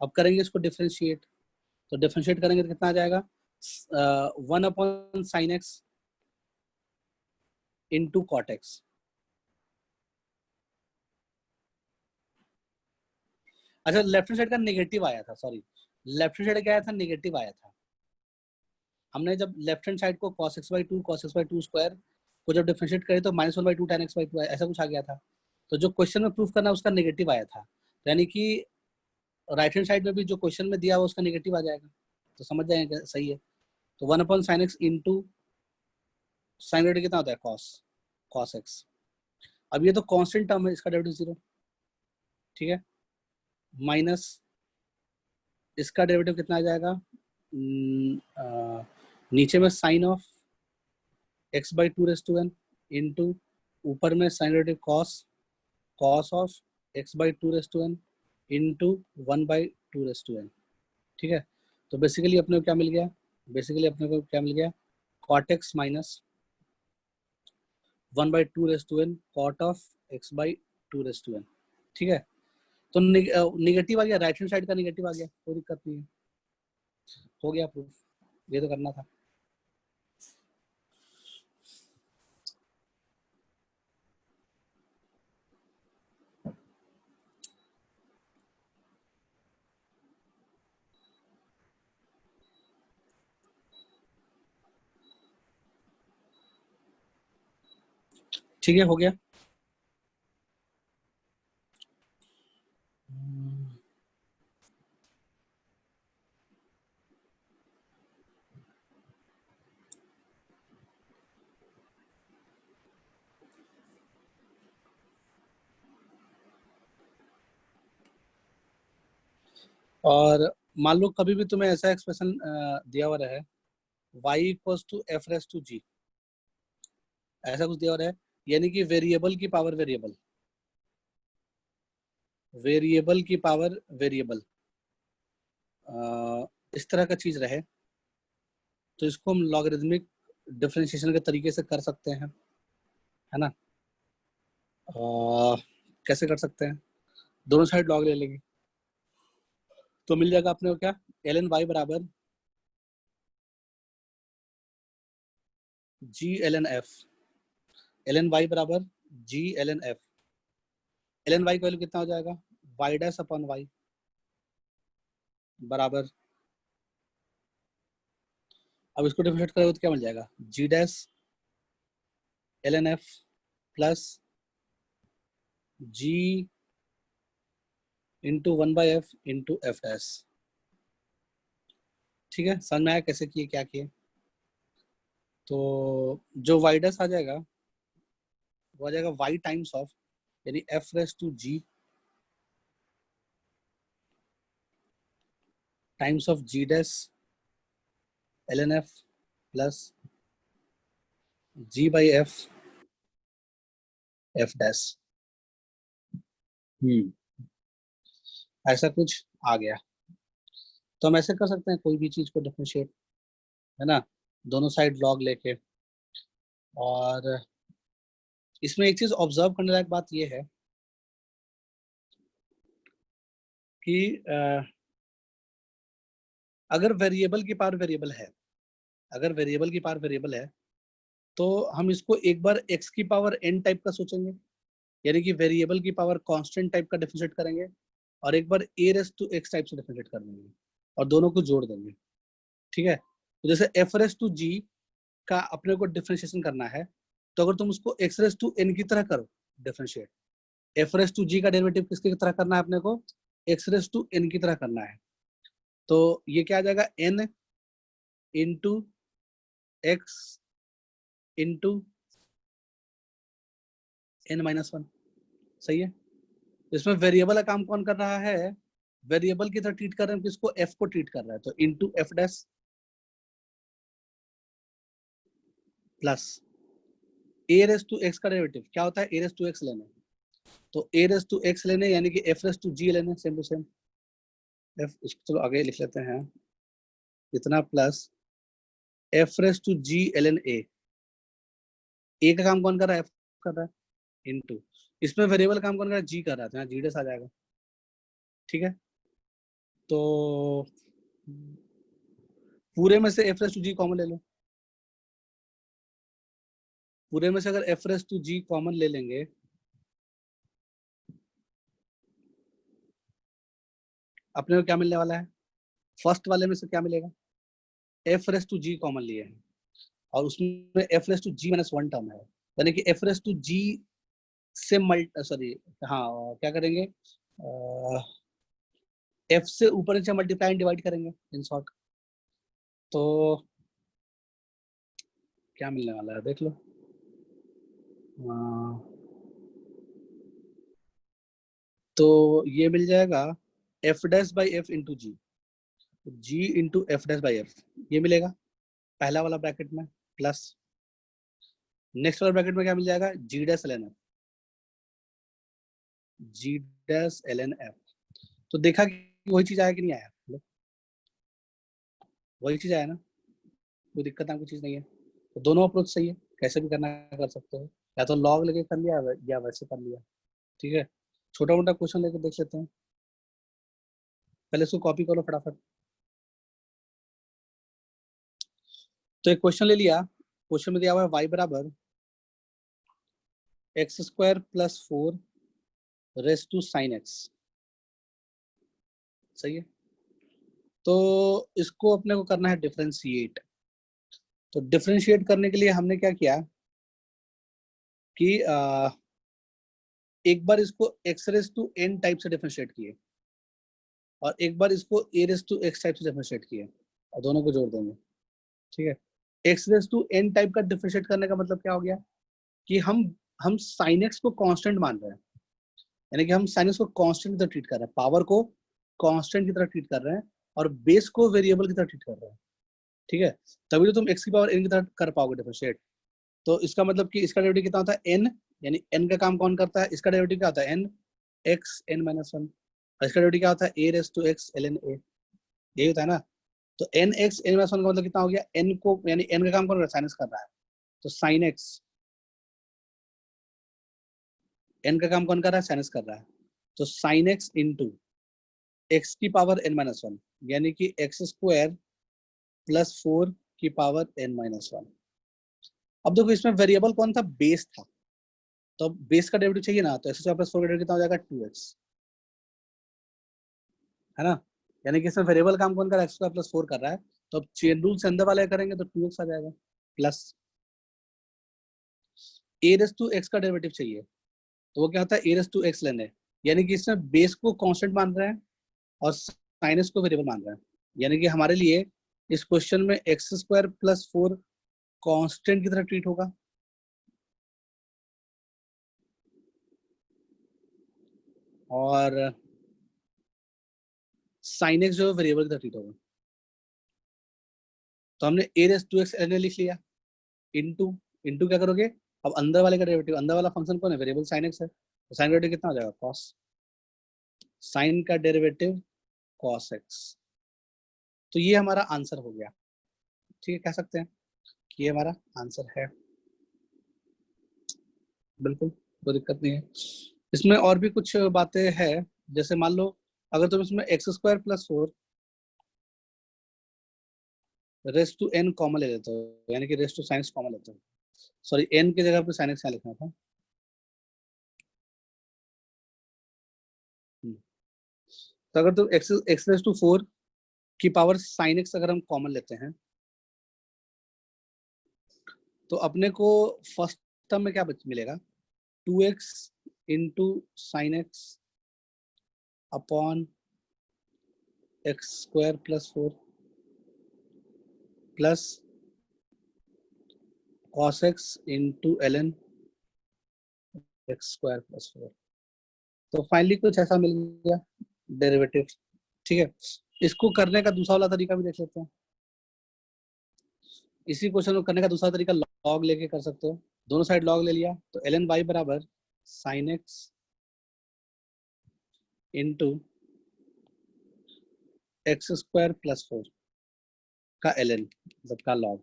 अब करेंगे इसको डिफरेंशिएट, तो डिफरेंशिएट करेंगे तो कितना आ जाएगा, 1/sin x into cot x. अच्छा, लेफ्ट हैंड साइड का नेगेटिव आया था, सॉरी, लेफ्ट हैंड साइड क्या आया था, नेगेटिव आया था। हमने जब लेफ्ट हैंड साइड को cos x बाई 2 स्क्वायर को जब डिफरेंशिएट करे तो -1/2 tan x बाई 2 ऐसा कुछ आ गया था। तो जो क्वेश्चन में प्रूफ करना उसका नेगेटिव आया था, यानी कि राइट हैंड साइड में भी जो क्वेश्चन में दिया हुआ उसका नेगेटिव आ जाएगा, तो समझ जाएंगे सही है। तो 1/sin x into sine rate कितना होता है, cos x। अब ये तो कांस्टेंट टर्म है, इसका डेरिवेटिव 0। ठीक है, माइनस इसका डेरिवेटिव कितना आ जाएगा, नीचे में sine of x by 2 into ऊपर में sine derivative cos of x by 2 into 1/2। ठीक है, तो बेसिकली अपने को क्या मिल गया, बेसिकली अपने को क्या मिल गया, cot x minus 1/2 cot of x by 2। ठीक है, तो निगेटिव आ गया, राइट हैंड साइड का निगेटिव आ गया, कोई दिक्कत नहीं है, हो गया प्रूफ, ये तो करना था। ठीक है, हो गया। और मान लो कभी भी तुम्हें ऐसा एक्सप्रेशन दिया हुआ रहे, y equals to F raise to G, ऐसा कुछ दिया हुआ रहे, यानी कि वेरिएबल की पावर वेरिएबल, वेरिएबल की पावर वेरिएबल, इस तरह का चीज रहे, तो इसको हम लॉगरिदमिक डिफरेंशिएशन के तरीके से कर सकते हैं, है ना। कैसे कर सकते हैं, दोनों साइड लॉग ले लेंगे तो मिल जाएगा अपने को क्या, ln y बराबर g ln f, ln y बराबर g ln f, ln y का वैल्यू कितना हो जाएगा, y डैश अपॉन y बराबर, अब इसको डिफरेंशिएट करोगे तो क्या मिल जाएगा, g dash ln f plus g into 1/f into f dash. ठीक है, समझ में आया कैसे किए क्या किए। तो जो y डैश आ जाएगा वो आ जाएगा y टाइम्स ऑफ, यानी f raise to g times of g dash ln f plus g by f f dash. ऐसा कुछ आ गया। तो हम ऐसे कर सकते हैं कोई भी चीज को डिफरेंशिएट, है ना, दोनों साइड लॉग लेके। और इसमें एक चीज ऑब्जर्व करने लायक बात यह है कि अगर वेरिएबल की पावर वेरिएबल है, अगर वेरिएबल की पावर वेरिएबल है तो हम इसको एक बार x की पावर n टाइप का सोचेंगे, यानी कि वेरिएबल की पावर कांस्टेंट टाइप का डिफरेंशिएट करेंगे, और एक बार a raise to x type से डिफरेंशिएट कर देंगे और दोनों को जोड़ देंगे। ठीक है, तो जैसे f रेस टू g का अपने को डिफरेंशिएशन करना है, तो अगर तुम उसको x रेस टू n की तरह करो differentiate, f raise to g का डेरिवेटिव किसकी तरह करना है अपने को, x रेस टू n की तरह करना है। तो ये क्या आ जाएगा, n into x into n minus one. सही है, इसमें वेरिएबल का काम कौन कर रहा है, वेरिएबल की तरह ट्रीट कर रहे हैं, किसको, f को ट्रीट कर रहा है, तो into f dash plus a raise to x का डेरिवेटिव क्या होता है, a रेस टू x लेने, तो a रेस टू x लेने यानी कि f रेस टू g लेने, सेम टू सेम f, इसको चलो आगे लिख लेते हैं, इतना plus f raise to g ln a का काम कौन कर रहा है, f कर रहा है, इंटू इसमें वेरिएबल काम कौन कर रहा है, g कर रहा है, तो यहाँ g डैश आ जाएगा। ठीक है, तो पूरे में से f raise to g common ले लो, पूरे में से अगर f raise to g common ले लेंगे, अपने को क्या मिलने वाला है, फर्स्ट वाले में से क्या मिलेगा, f raise to g common लिए हैं और उसमें f raise to g minus one term है, यानी कि f रेस टू g से सॉरी, हाँ क्या करेंगे, f से ऊपर नीचे मल्टीप्लाई एंड डिवाइड करेंगे इन शॉर्ट, तो क्या मिलने वाला है देख लो, तो ये मिल जाएगा f dash by f into g, g into f dash by f, ये मिलेगा पहला वाला ब्रैकेट में, प्लस नेक्स्ट वाला ब्रैकेट में क्या मिल जाएगा, जी डैश एल एन एफ, जी डैश एल एन एफ। तो देखा कि वही चीज आया कि नहीं आया, वही चीज आया ना, कोई दिक्कत आपको चीज नहीं है, तो दोनों अप्रोच सही है, कैसे भी करना कर सकते हो, या तो लॉग लेके कर लिया या वैसे कर लिया। ठीक है, छोटा मोटा क्वेश्चन लेके देख लेते हैं, पहले इसको कॉपी करो फटाफट। तो एक क्वेश्चन ले लिया, क्वेश्चन में दिया हुआ है y बराबर x square plus four raise to sine x. सही है, तो इसको अपने को करना है डिफरेंशिएट। तो डिफरेंशिएट करने के लिए हमने क्या किया कि एक बार इसको x raise to N type से डिफरेंशिएट किए और एक बार इसको a raise to x type से डिफरेंशिएट किए और दोनों को जोड़ देंगे। ठीक है, x raise to N type का डिफरेंशिएट करने का मतलब क्या हो गया कि हम साइन एक्स को कांस्टेंट मान रहे हैं, यानी कि हम साइन एक्स को कांस्टेंट की तरह ट्रीट कर रहे हैं, पावर को कांस्टेंट की तरह ट्रीट कर रहे हैं और बेस को वेरिएबल की तरह ट्रीट कर रहे हैं। ठीक है, तभी तो तुम एक्स की पावर एन की तरह कर पाओगे डिफरेंशिएट। तो इसका मतलब कि इसका डेरिवेटिव कितना होता है, एन, यानी एन का काम कौन करता है, इसका डेरिवेटिव क्या होता है, N x N minus one, और इसका डेरिवेटिव क्या होता है, A raise to x L N A, यही होता है ना। तो N x N minus one का मतलब कितना हो गया, एन को यानी एन का काम कौन कर रहा है, साइनस कर रहा है, तो साइन एक्स, एन का काम कौन कर रहा है, साइनस कर रहा है, तो साइन एक्स इंटू एक्स की पावर एन माइनस वन, यानी कि एक्स स्क्वायर प्लस फोर की पावर एन माइनस वन। अब देखो इसमें वेरिएबल कौन था, बेस था, तो अब बेस का डेरिवेटिव चाहिए ना, तो एक्स स्क्वायर प्लस फोर का डेरिवेटिव कितना हो जाएगा, टू एक्स, है ना, यानी कि इसमें वेरिएबल काम कौन कर रहा है, एक्स स्क्वायर प्लस फोर कर रहा है, तो अब चेन रूल से अंदर वाले करेंगे तो टू एक्स आ जाएगा, plus A raise to x का डेरिवेटिव चाहिए, तो वो क्या होता है, ए रेस टू एक्स लेने, यानी कि इसमें बेस को कांस्टेंट मान रहे हैं और साइनस को वेरिएबल मान रहे हैं, यानी कि हमारे लिए इस क्वेश्चन में x square plus four constant की तरह ट्रीट होगा और साइन एक्स जो है वेरिएबल की तरह ट्रीट होगा। तो हमने a raise to x ln लिख लिया, इनटू इनटू क्या करोगे, अब अंदर वाले का डेरिवेटिव, अंदर वाला फंक्शन कौन है, वेरिएबल साइन एक्स है, तो साइन डेरिवेटिव कितना हो जाएगा, cos, साइन का डेरिवेटिव cos x। तो ये हमारा आंसर हो गया, ठीक है, कह सकते हैं कि ये हमारा आंसर है, बिल्कुल कोई दिक्कत नहीं है। इसमें और भी कुछ बातें हैं, जैसे मान लो अगर तुम इसमें x square plus 4 raise to n common ले लेते हो, यानी कि raise to sine x common लेते हो, सॉरी एन की जगह पे साइन एक्स यहाँ लिखना था। तो अगर तुम एक्स एक्स रेस टू 4 की पावर साइन एक्स अगर हम कॉमन लेते हैं, तो अपने को फर्स्ट टर्म में क्या मिलेगा, 2x into sine x upon x square plus 4 plus cos x into ln x square plus 4। तो फाइनली कुछ ऐसा मिल गया डेरिवेटिव, ठीक है। इसको करने का दूसरा वाला तरीका भी देख लेते हैं। इसी क्वेश्चन को करने का दूसरा तरीका लॉग लेके कर सकते हो, दोनों साइड लॉग ले लिया, तो ln y बराबर sine x into x square plus 4 का ln, मतलब का लॉग,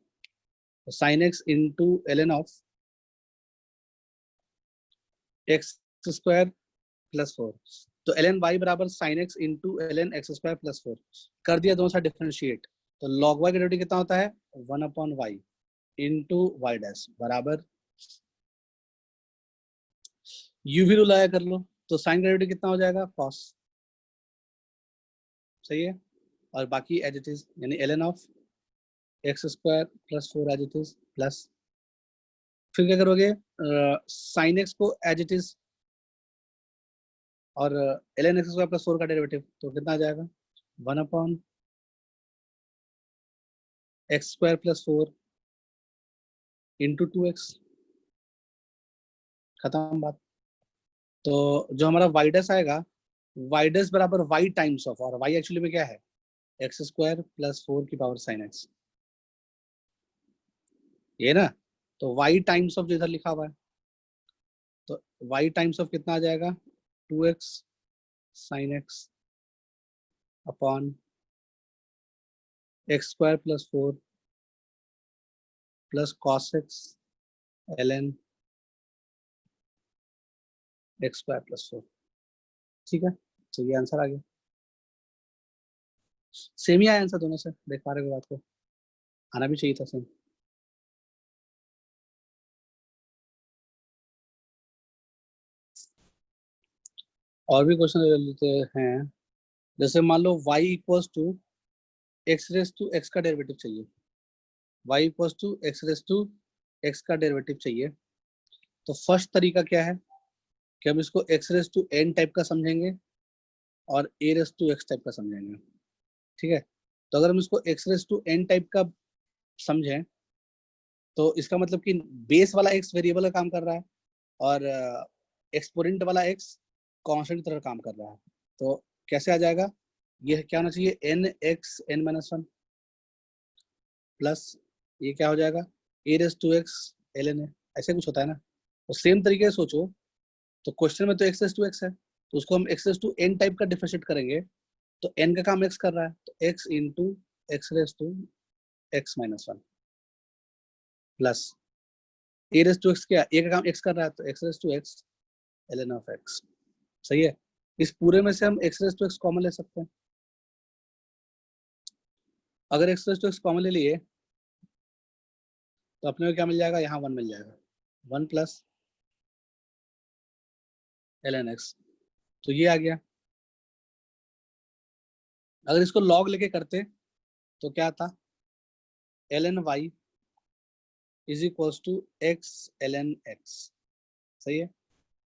तो sine x into ln of x square plus 4, तो ln y बराबर sine x into ln x square plus 4 कर दिया, दोनों साइड डिफरेंशिएट, तो log y का डेरिवेटिव कितना होता है, 1/y इंटू वाई डैश बराबर यू भी रूल आया कर लो, तो साइन का डेरिवेटिव कितना हो जाएगा, cos, सही है, और बाकी एज इट इज, यानी ln of x square plus 4 as it is plus, फिर क्या करोगे, साइन एक्स को एज इट इज और ln एक्स स्क्वायर प्लस 4 का डेरिवेटिव, तो कितना आ जाएगा, 1/x square plus 4 into 2x, खत्म बात। तो जो हमारा वाई डैश आएगा, वाई डैश बराबर वाई टाइम्स ऑफ, और वाई एक्चुअली में क्या है, एक्स स्क्वायर प्लस 4 की पावर साइन एक्स, ये ना, तो वाई टाइम्स ऑफ जो इधर लिखा हुआ है, तो वाई टाइम्स ऑफ कितना आ जाएगा, 2x sine x upon x square plus 4 plus cos x ln x square plus 4, ठीक है। तो ये आंसर आ गया, सेम ही आया आंसर दोनों से, देख पा रहे हो बात को, आना भी चाहिए था सेम। और भी क्वेश्चन ले लेते हैं, जैसे मान लो y equals to x raise to x का डेरिवेटिव चाहिए, y equals to x raise to x का डेरिवेटिव चाहिए, तो फर्स्ट तरीका क्या है कि हम इसको x raise to N type का समझेंगे और a raise to x type का समझेंगे, ठीक है। तो अगर हम इसको x raise to N type का समझें, तो इसका मतलब कि बेस वाला एक्स वेरिएबल का काम कर रहा है और एक्सपोनेंट वाला एक्स कांस्टेंट की तरह काम कर रहा है, तो कैसे आ जाएगा, ये क्या होना चाहिए, n x N minus 1 plus ये क्या हो जाएगा, a raise to x ln है, ऐसे कुछ होता है ना। तो सेम तरीके से सोचो, तो क्वेश्चन में तो एक्स रेस टू एक्स है, तो उसको हम x raise to N type का डिफरेंशिएट करेंगे, तो एन का काम एक्स कर रहा है, तो x into x raise to x minus 1 plus A raise to x, क्या ए का काम एक्स कर रहा है, तो x raise to x ln of x, सही है। इस पूरे में से हम x raise to x common ले सकते हैं, अगर x raise to x common ले लिए तो अपने को क्या मिल जाएगा, यहाँ 1 मिल जाएगा, 1 प्लस ln एक्स, तो ये आ गया। अगर इसको लॉग लेके करते तो क्या था, ln y is equals to x ln X, सही है।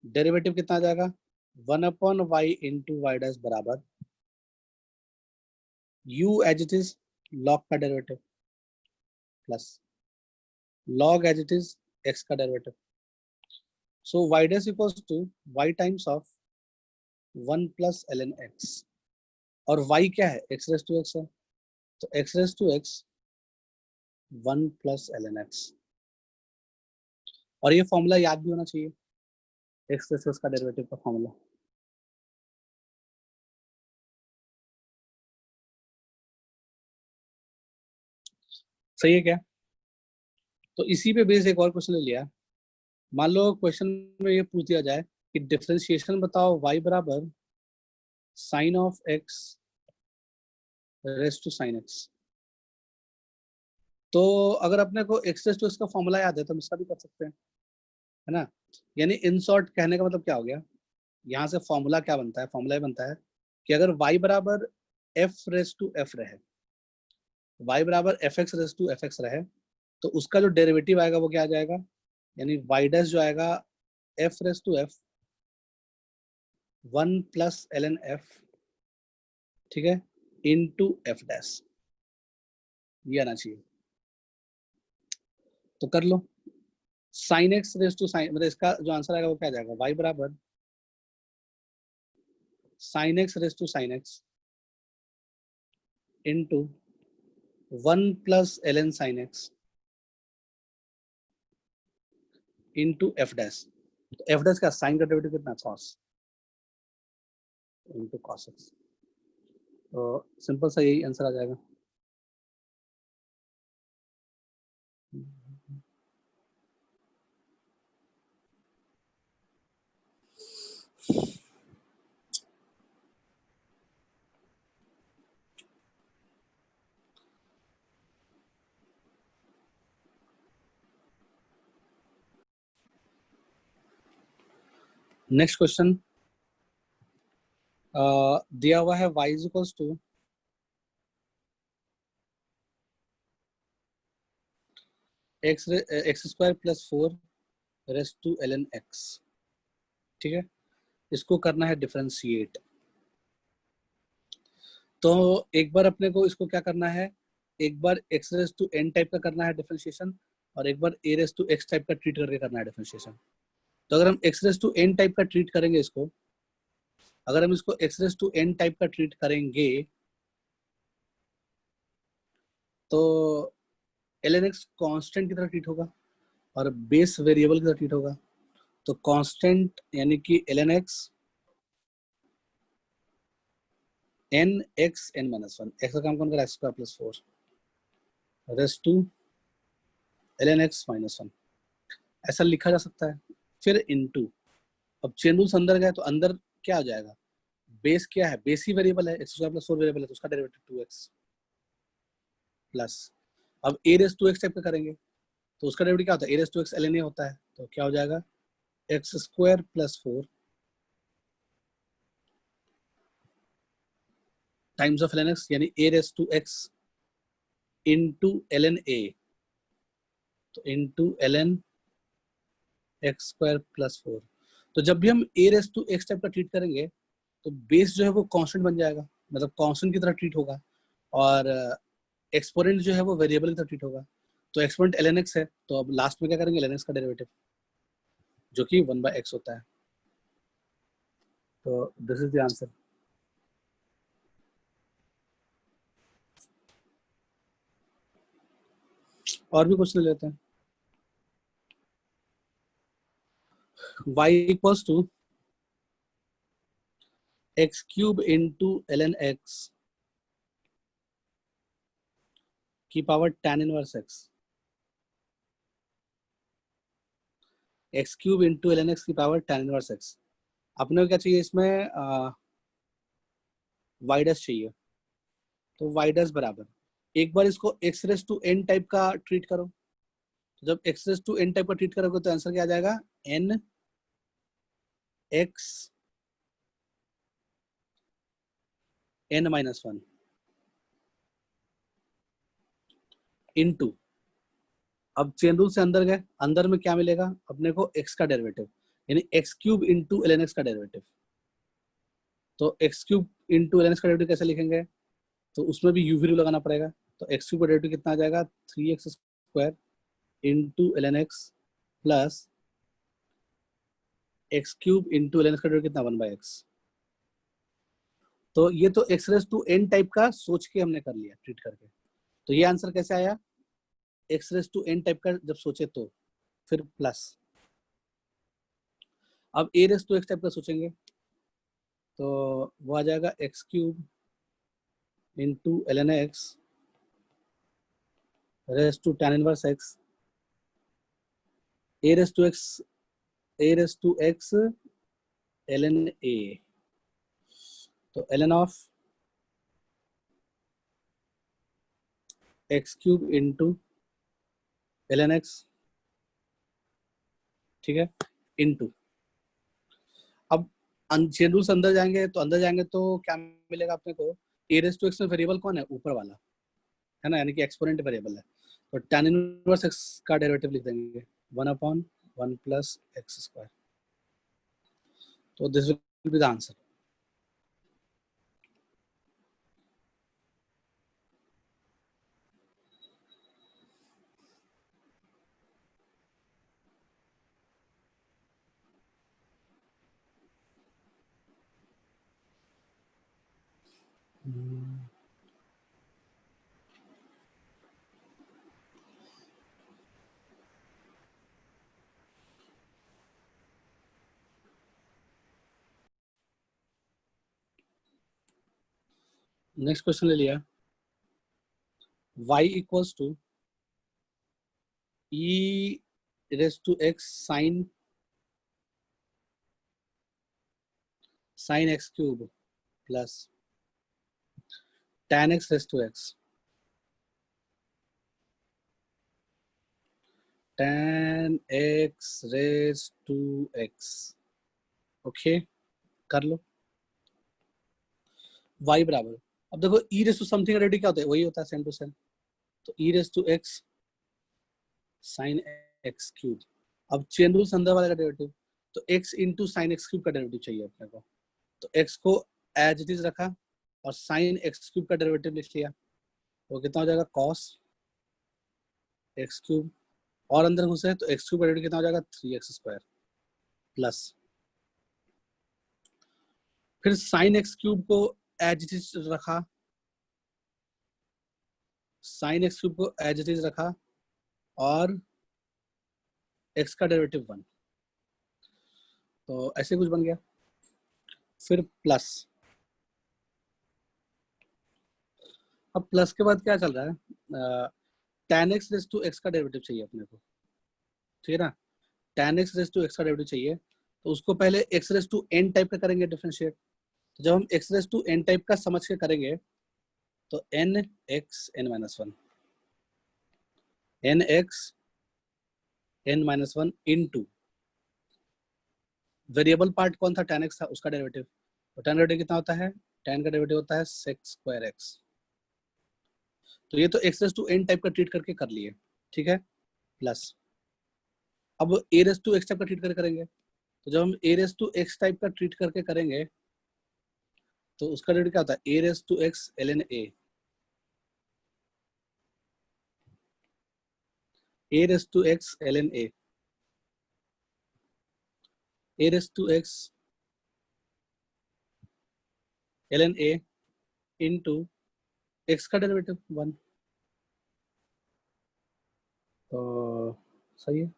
डेरिवेटिव कितना आ जाएगा, 1/y इंटू वाई डैश बराबर u as it is log का derivative plus log as it is x का derivative, so y dash equals to y times of 1 plus ln x, और y क्या है, x रेस टू x है, तो x raise to x 1 plus ln x। और ये फॉर्मूला याद भी होना चाहिए, x रेस टू x का डेरिवेटिव का फॉर्मूला। सही है क्या? तो इसी पे बेस एक और क्वेश्चन ले लिया। मान लो क्वेश्चन में ये पूछ दिया जाए कि डिफरेंशिएशन बताओ y बराबर sine of x raise to sine x। तो अगर अपने को x रेस टू x का फॉर्मूला याद है तो हम इसका भी कर सकते हैं, है ना। यानी इन शॉर्ट कहने का मतलब क्या हो गया, यहाँ से फॉर्मूला क्या बनता है, फॉर्मूला बनता है कि अगर y बराबर f रेस टू f रहे, y बराबर fx रेस टू fx रहे, तो उसका जो डेरिवेटिव आएगा वो क्या आ जाएगा, यानी y डैश जो आएगा f raise to f 1 plus ln f, ठीक है, इनटू f डैश, ये आना चाहिए। तो कर लो, sine x raise to sine, मतलब इसका जो आंसर आएगा वो क्या आ जाएगा, y बराबर sine x raise to sine x into 1 plus ln sine x into f dash. तो f डैश का साइन का डेरिवेटिव कितना, cos इनटू cos x। तो सिंपल सा यही आंसर आ जाएगा। नेक्स्ट क्वेश्चन दिया हुआ है y is equals to x square plus 4 raise to ln x, ठीक है। इसको करना है डिफरेंशिएट। तो एक बार अपने को इसको क्या करना है, एक बार x raise to n type का करना है डिफरेंशिएशन, और एक बार a raise to x type का ट्रीट करके करना है डिफरेंशिएशन। तो अगर हम x raise to n type का ट्रीट करेंगे इसको, अगर हम इसको x raise to n type का ट्रीट करेंगे तो ln x कांस्टेंट की तरह ट्रीट होगा और बेस वेरिएबल की तरह ट्रीट होगा। तो कांस्टेंट यानी कि ln x n x n minus 1, x का काम कौन करेगा, x square plus 4 raise to ln x minus 1, ऐसा लिखा जा सकता है। फिर इनटू, अब चेन रूल्स अंदर गए तो अंदर क्या हो जाएगा, बेस क्या है, बेस ही वेरिएबल है, x स्क्वायर प्लस 4 वेरिएबल है तो उसका डेरिवेटिव 2x प्लस, अब a raise to x type का करेंगे तो उसका डेरिवेटिव क्या होता है, a raise to x ln a होता है, तो क्या हो जाएगा x square plus 4 times of ln x, यानी a raise to x into ln a, तो into ln x square plus 4। तो जब भी हम a raise to x type का ट्रीट करेंगे तो बेस जो है वो कांस्टेंट बन जाएगा, मतलब कांस्टेंट की तरह ट्रीट होगा, और एक्सपोनेंट जो है वो वेरिएबल की तरह ट्रीट होगा। तो एक्सपोनेंट ln x है, तो अब लास्ट में क्या करेंगे, ln x का डेरिवेटिव जो कि 1/x होता है। तो दिस इज द आंसर। और भी कुछ ले लेते हैं। y equals to x cube into ln x की power tan inverse x, x cube into ln x की पावर tan इनवर्स x। अपने को क्या चाहिए इसमें, y डैश चाहिए। तो y डैश बराबर, एक बार इसको x raise to n type का ट्रीट करो, तो जब x raise to n type का ट्रीट करोगे तो आंसर क्या आ जाएगा, n x n minus 1 into, अब चेन रूल से अंदर गए, अंदर में क्या मिलेगा अपने को, x का डेरिवेटिव, यानी x cube into ln x का डेरिवेटिव। तो x cube into ln x का डेरिवेटिव कैसे लिखेंगे, तो उसमें भी u वैल्यू लगाना पड़ेगा। तो x क्यूब का डेरिवेटिव कितना आ जाएगा, 3x square into ln x plus x cube into ln x का डेरिवेटिव कितना, 1/x। तो ये तो x raise to N type का सोच के हमने कर लिया ट्रीट करके। तो ये आंसर कैसे आया, X raise to N type का जब सोचे तो, फिर प्लस। अब A raise to x type का सोचेंगे तो वो आ जाएगा X cube into L N X raise to tan inverse X, A raise to X, A raise to x L N A. तो L N of X cube into L N X, ठीक है, इंटू। अब चेन रूल्स अंदर जाएंगे तो क्या मिलेगा अपने को, ए रेस टू एक्स में वेरिएबल कौन है, ऊपर वाला है ना, यानी कि एक्सपोनेंट वेरिएबल है। तो tan इनवर्स एक्स का डेरिवेटिव लिख देंगे 1/1 प्लस एक्स स्क्वायर। तो this will be the answer. Next question ले लिया, y equals to e raise to x sine x cube plus tan x raise to x tan x raise to x। Okay, कर लो। y बराबर, अब देखो e raise to something ready क्या होता है, वही होता है सेम टू सेम। तो e raise to x sine x cube. अब चेन रूल्स अंदर वाले का डेरिवेटिव, तो x into sine x cube का डेरिवेटिव चाहिए अपने को। तो x को एज इट इज रखा और साइन एक्स क्यूब का डेरिवेटिव लिख लिया, तो कितना हो जाएगा cos एक्स क्यूब, और अंदर घुसे तो एक्स क्यूब का डेरिवेटिव कितना हो जाएगा 3x स्क्वायर प्लस, फिर साइन एक्स क्यूब को एज इट इज रखा, साइन एक्स क्यूब को एज इट इज रखा और x का डेरिवेटिव 1, तो ऐसे कुछ बन गया। फिर प्लस, अब प्लस के बाद क्या चल रहा है, tan x raise to x का डेरिवेटिव चाहिए अपने को, ठीक है ना। tan x raise to x का डेरिवेटिव चाहिए, तो उसको पहले x raise to n type का करेंगे डिफरेंशिएट। तो जब हम x raise to n type का समझ के करेंगे तो n x n minus one, n x n minus one into variable part कौन था, tan x था, उसका डेरिवेटिव। तो tan डेरिवेटिव कितना होता है, tan का डेरिवेटिव होता है sec स्क्वायर x। तो ये तो x raise to n type का ट्रीट करके कर लिए, ठीक है, प्लस। अब a raise to x type का ट्रीट करके करेंगे, तो जब हम a raise to x type का ट्रीट करके करेंगे तो उसका डेरिवेटिव क्या होता है, a raise to x ln a, a raise to x ln a, a raise to x ln a into x का डेरिवेटिव 1। तो सही है,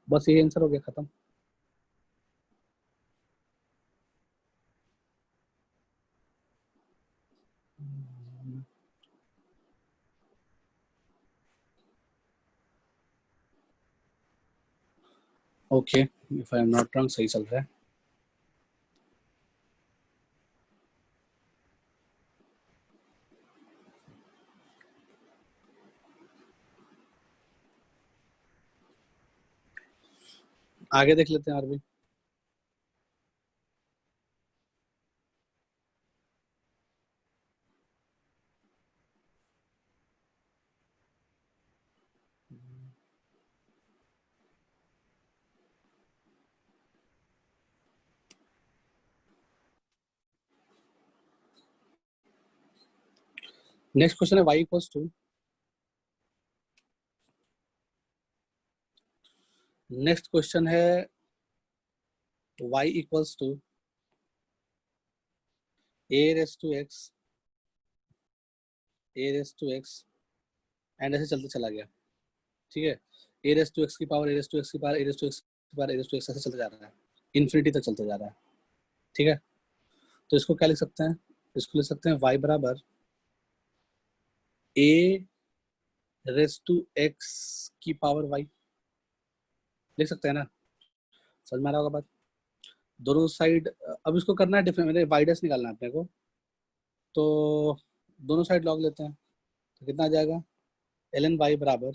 बस यही आंसर हो गया, खत्म। Okay, if I am not wrong सही चल रहा है। आगे देख लेते हैं और भी। नेक्स्ट क्वेश्चन है y equals to, next question है y equals to a raise to X, a raise to X, and ऐसे चलते चला गया, ठीक है। a रेस टू एक्स की power, a raise to x की power, a raise to x की power, a raise to X, ऐसे चलते जा रहा है, इन्फिनिटी तक चलते जा रहा है, ठीक है। तो इसको क्या लिख सकते हैं, इसको लिख सकते हैं y बराबर a रेस टू एक्स की पावर y, लिख सकते हैं ना, समझ में आ रहा होगा बात। दोनों साइड, अब इसको करना है डिफरेंट, मैंने y डैश निकालना है अपने को, तो दोनों साइड लॉग लेते हैं, तो कितना आ जाएगा, ln y बराबर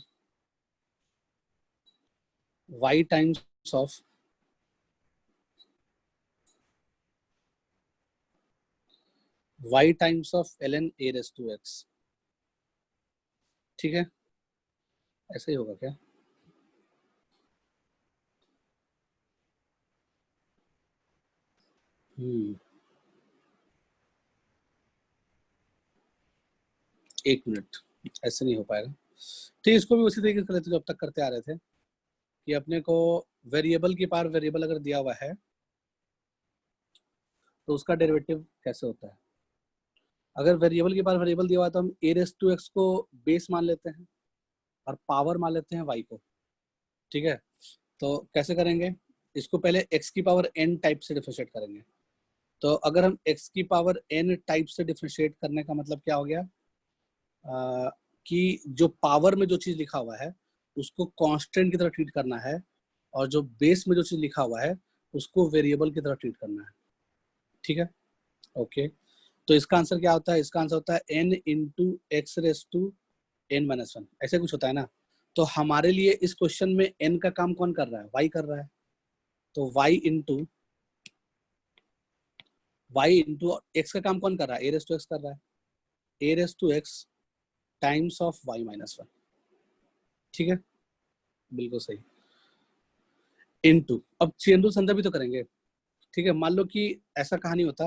y times of y times of ln a raise to x, ठीक है। ऐसे ही होगा क्या, एक मिनट, ऐसे नहीं हो पाएगा। ठीक, इसको भी उसी तरीके से करते जो अब तक करते आ रहे थे, कि अपने को वेरिएबल की पावर वेरिएबल अगर दिया हुआ है तो उसका डेरिवेटिव कैसे होता है। अगर वेरिएबल की पावर वेरिएबल दिया हुआ है तो हम a रेस टू एक्स को बेस मान लेते हैं और पावर मान लेते हैं y को, ठीक है। तो कैसे करेंगे, इसको पहले x की पावर n टाइप से डिफरेंशिएट करेंगे। तो अगर हम x की पावर n टाइप से डिफरेंशिएट करने का मतलब क्या हो गया, कि जो पावर में जो चीज लिखा हुआ है उसको कांस्टेंट की तरह ट्रीट करना है, और जो बेस में जो चीज लिखा हुआ है उसको वेरिएबल की तरह ट्रीट करना है, ठीक है। ओके, तो इसका आंसर क्या होता है, इसका आंसर होता है n into x raise to n minus one, ऐसे कुछ होता है ना। तो हमारे लिए इस क्वेश्चन में n का काम कौन कर रहा है, y कर रहा है, तो y इंटू एक्स का काम कौन कर रहा है, a रेस टू एक्स कर रहा है, a raise to x times of y minus one, ठीक है, बिल्कुल सही। इनटू, अब चेन रूल अंदर भी तो करेंगे, ठीक है। मान लो कि ऐसा कहानी होता,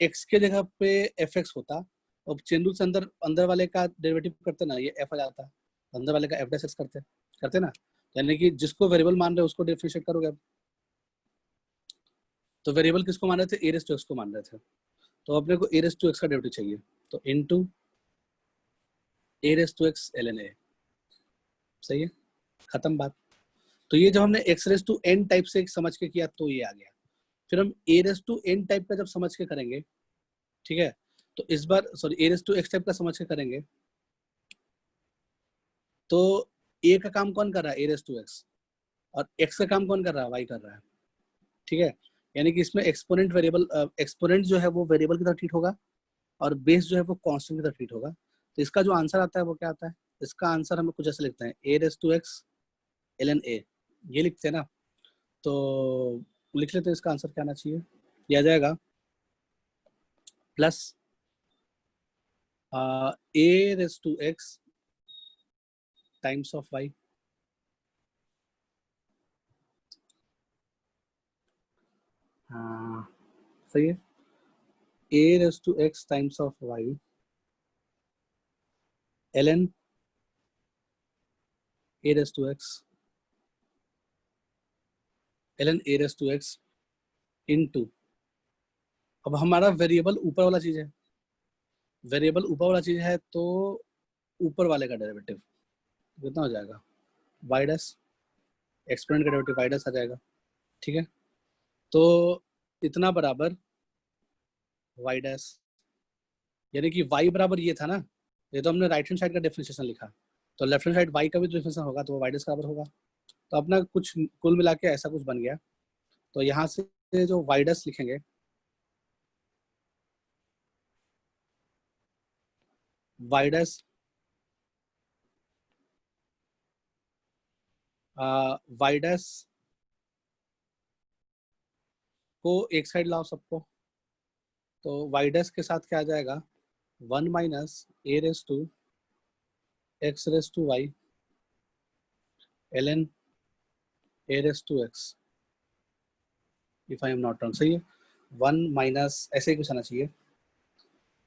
एक्स के जगह पे एफ एक्स होता, और चेन रूल से अंदर अंदर वाले का डेरिवेटिव करते ना, ये एफ आ जाता, अंदर वाले का एफ डैश एक्स करते करते ना, यानी कि जिसको वेरिएबल मान रहे हो उसको डिफरेंशिएट करोगे अब। तो वेरिएबल किसको मान रहे थे, ए रेस टू एक्स को मान रहे थे, तो अपने को ए रेस टू एक्स का डेरिवेटिव चाहिए, तो into a raise to x L N a, सही है, खत्म बात। तो ये जब हमने x raise to N type से समझ के किया तो ये आ गया। फिर हम A raise to N type का जब समझ के करेंगे, ठीक है, तो इस बार sorry A raise to x type का समझ के करेंगे, तो ए का काम कौन कर रहा है, ए रेस टू एक्स, और एक्स का काम कौन कर रहा है, वाई कर रहा है, ठीक है। यानी कि इसमें एक्सपोनेंट वेरिएबल, एक्सपोनेंट जो है वो वेरिएबल की तरह ट्रीट होगा, और बेस जो है वो कांस्टेंट की तरह ट्रीट होगा। तो इसका जो आंसर आता है वो क्या आता है, इसका आंसर हम कुछ ऐसे लिखते हैं, A raise to x L N A, ये लिखते हैं ना। तो लिख लेते हैं, इसका आंसर क्या आना चाहिए, यह आ जाएगा plus A raise to x times of Y, हाँ सही है, A raise to x times of Y L N A raise to x L N A raise to X into, अब हमारा वेरिएबल ऊपर वाला चीज है, वेरिएबल ऊपर वाला चीज है, तो ऊपर वाले का डेरिवेटिव कितना हो जाएगा, वाई डैश, एक्सपोनेंट का डेरिवेटिव वाई डैश आ जाएगा, ठीक है। तो इतना बराबर वाई डैश, यानी कि वाई बराबर ये था ना, ये तो हमने राइट हैंड साइड का डिफरेंशिएशन लिखा, तो लेफ्ट हैंड साइड वाई का भी डिफरेंशिएशन होगा, तो वो वाई डैश बराबर होगा। तो अपना कुछ कुल मिला के ऐसा कुछ बन गया। तो यहाँ से जो वाई डैश लिखेंगे, वाई डैश वाई डैश को एक साइड लाओ सबको, तो वाई डैश के साथ क्या आ जाएगा, one minus a raise to x raise to y L N A raise to x, if I am not wrong, सही है। वन माइनस ऐसे ही कुछ आना चाहिए,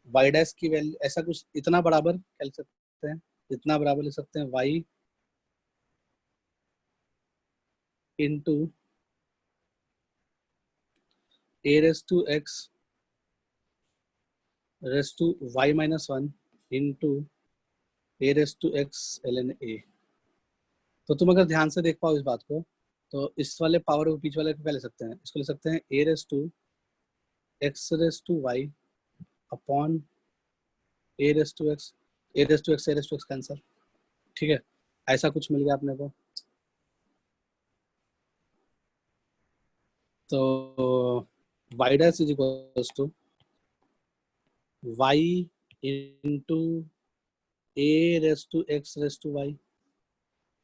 वाई डैश की वैल्यू ऐसा कुछ, इतना बराबर क्या लिख सकते हैं, इतना बराबर लिख सकते हैं y into A raise to x raise to y minus one into A raise to x ln a। तो तुम अगर ध्यान से देख पाओ इस बात को, तो इस वाले पावर को बीच वाले को क्या ले सकते हैं, इसको ले सकते हैं A raise to x raise to Y upon A raise to X, A raise to X, A raise to X cancel. ठीक है, ऐसा कुछ मिल गया अपने को। तो y dash is equals to y into A raise to x raise to Y.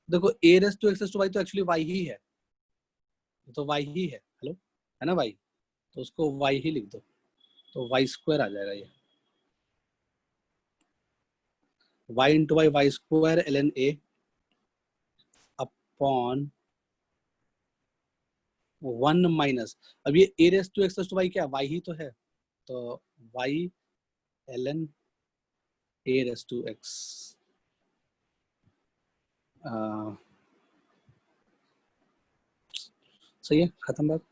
देखो A raise to x raise to Y तो एक्चुअली y ही है, तो y ही है, हेलो, है ना y, तो उसको y ही लिख दो, तो y स्क्वायर आ जाएगा ये, y into Y square ln a upon 1 minus, अब ये A raise to x raise to Y क्या y ही तो है, तो y ln a raise to X. सही है, खत्म बात।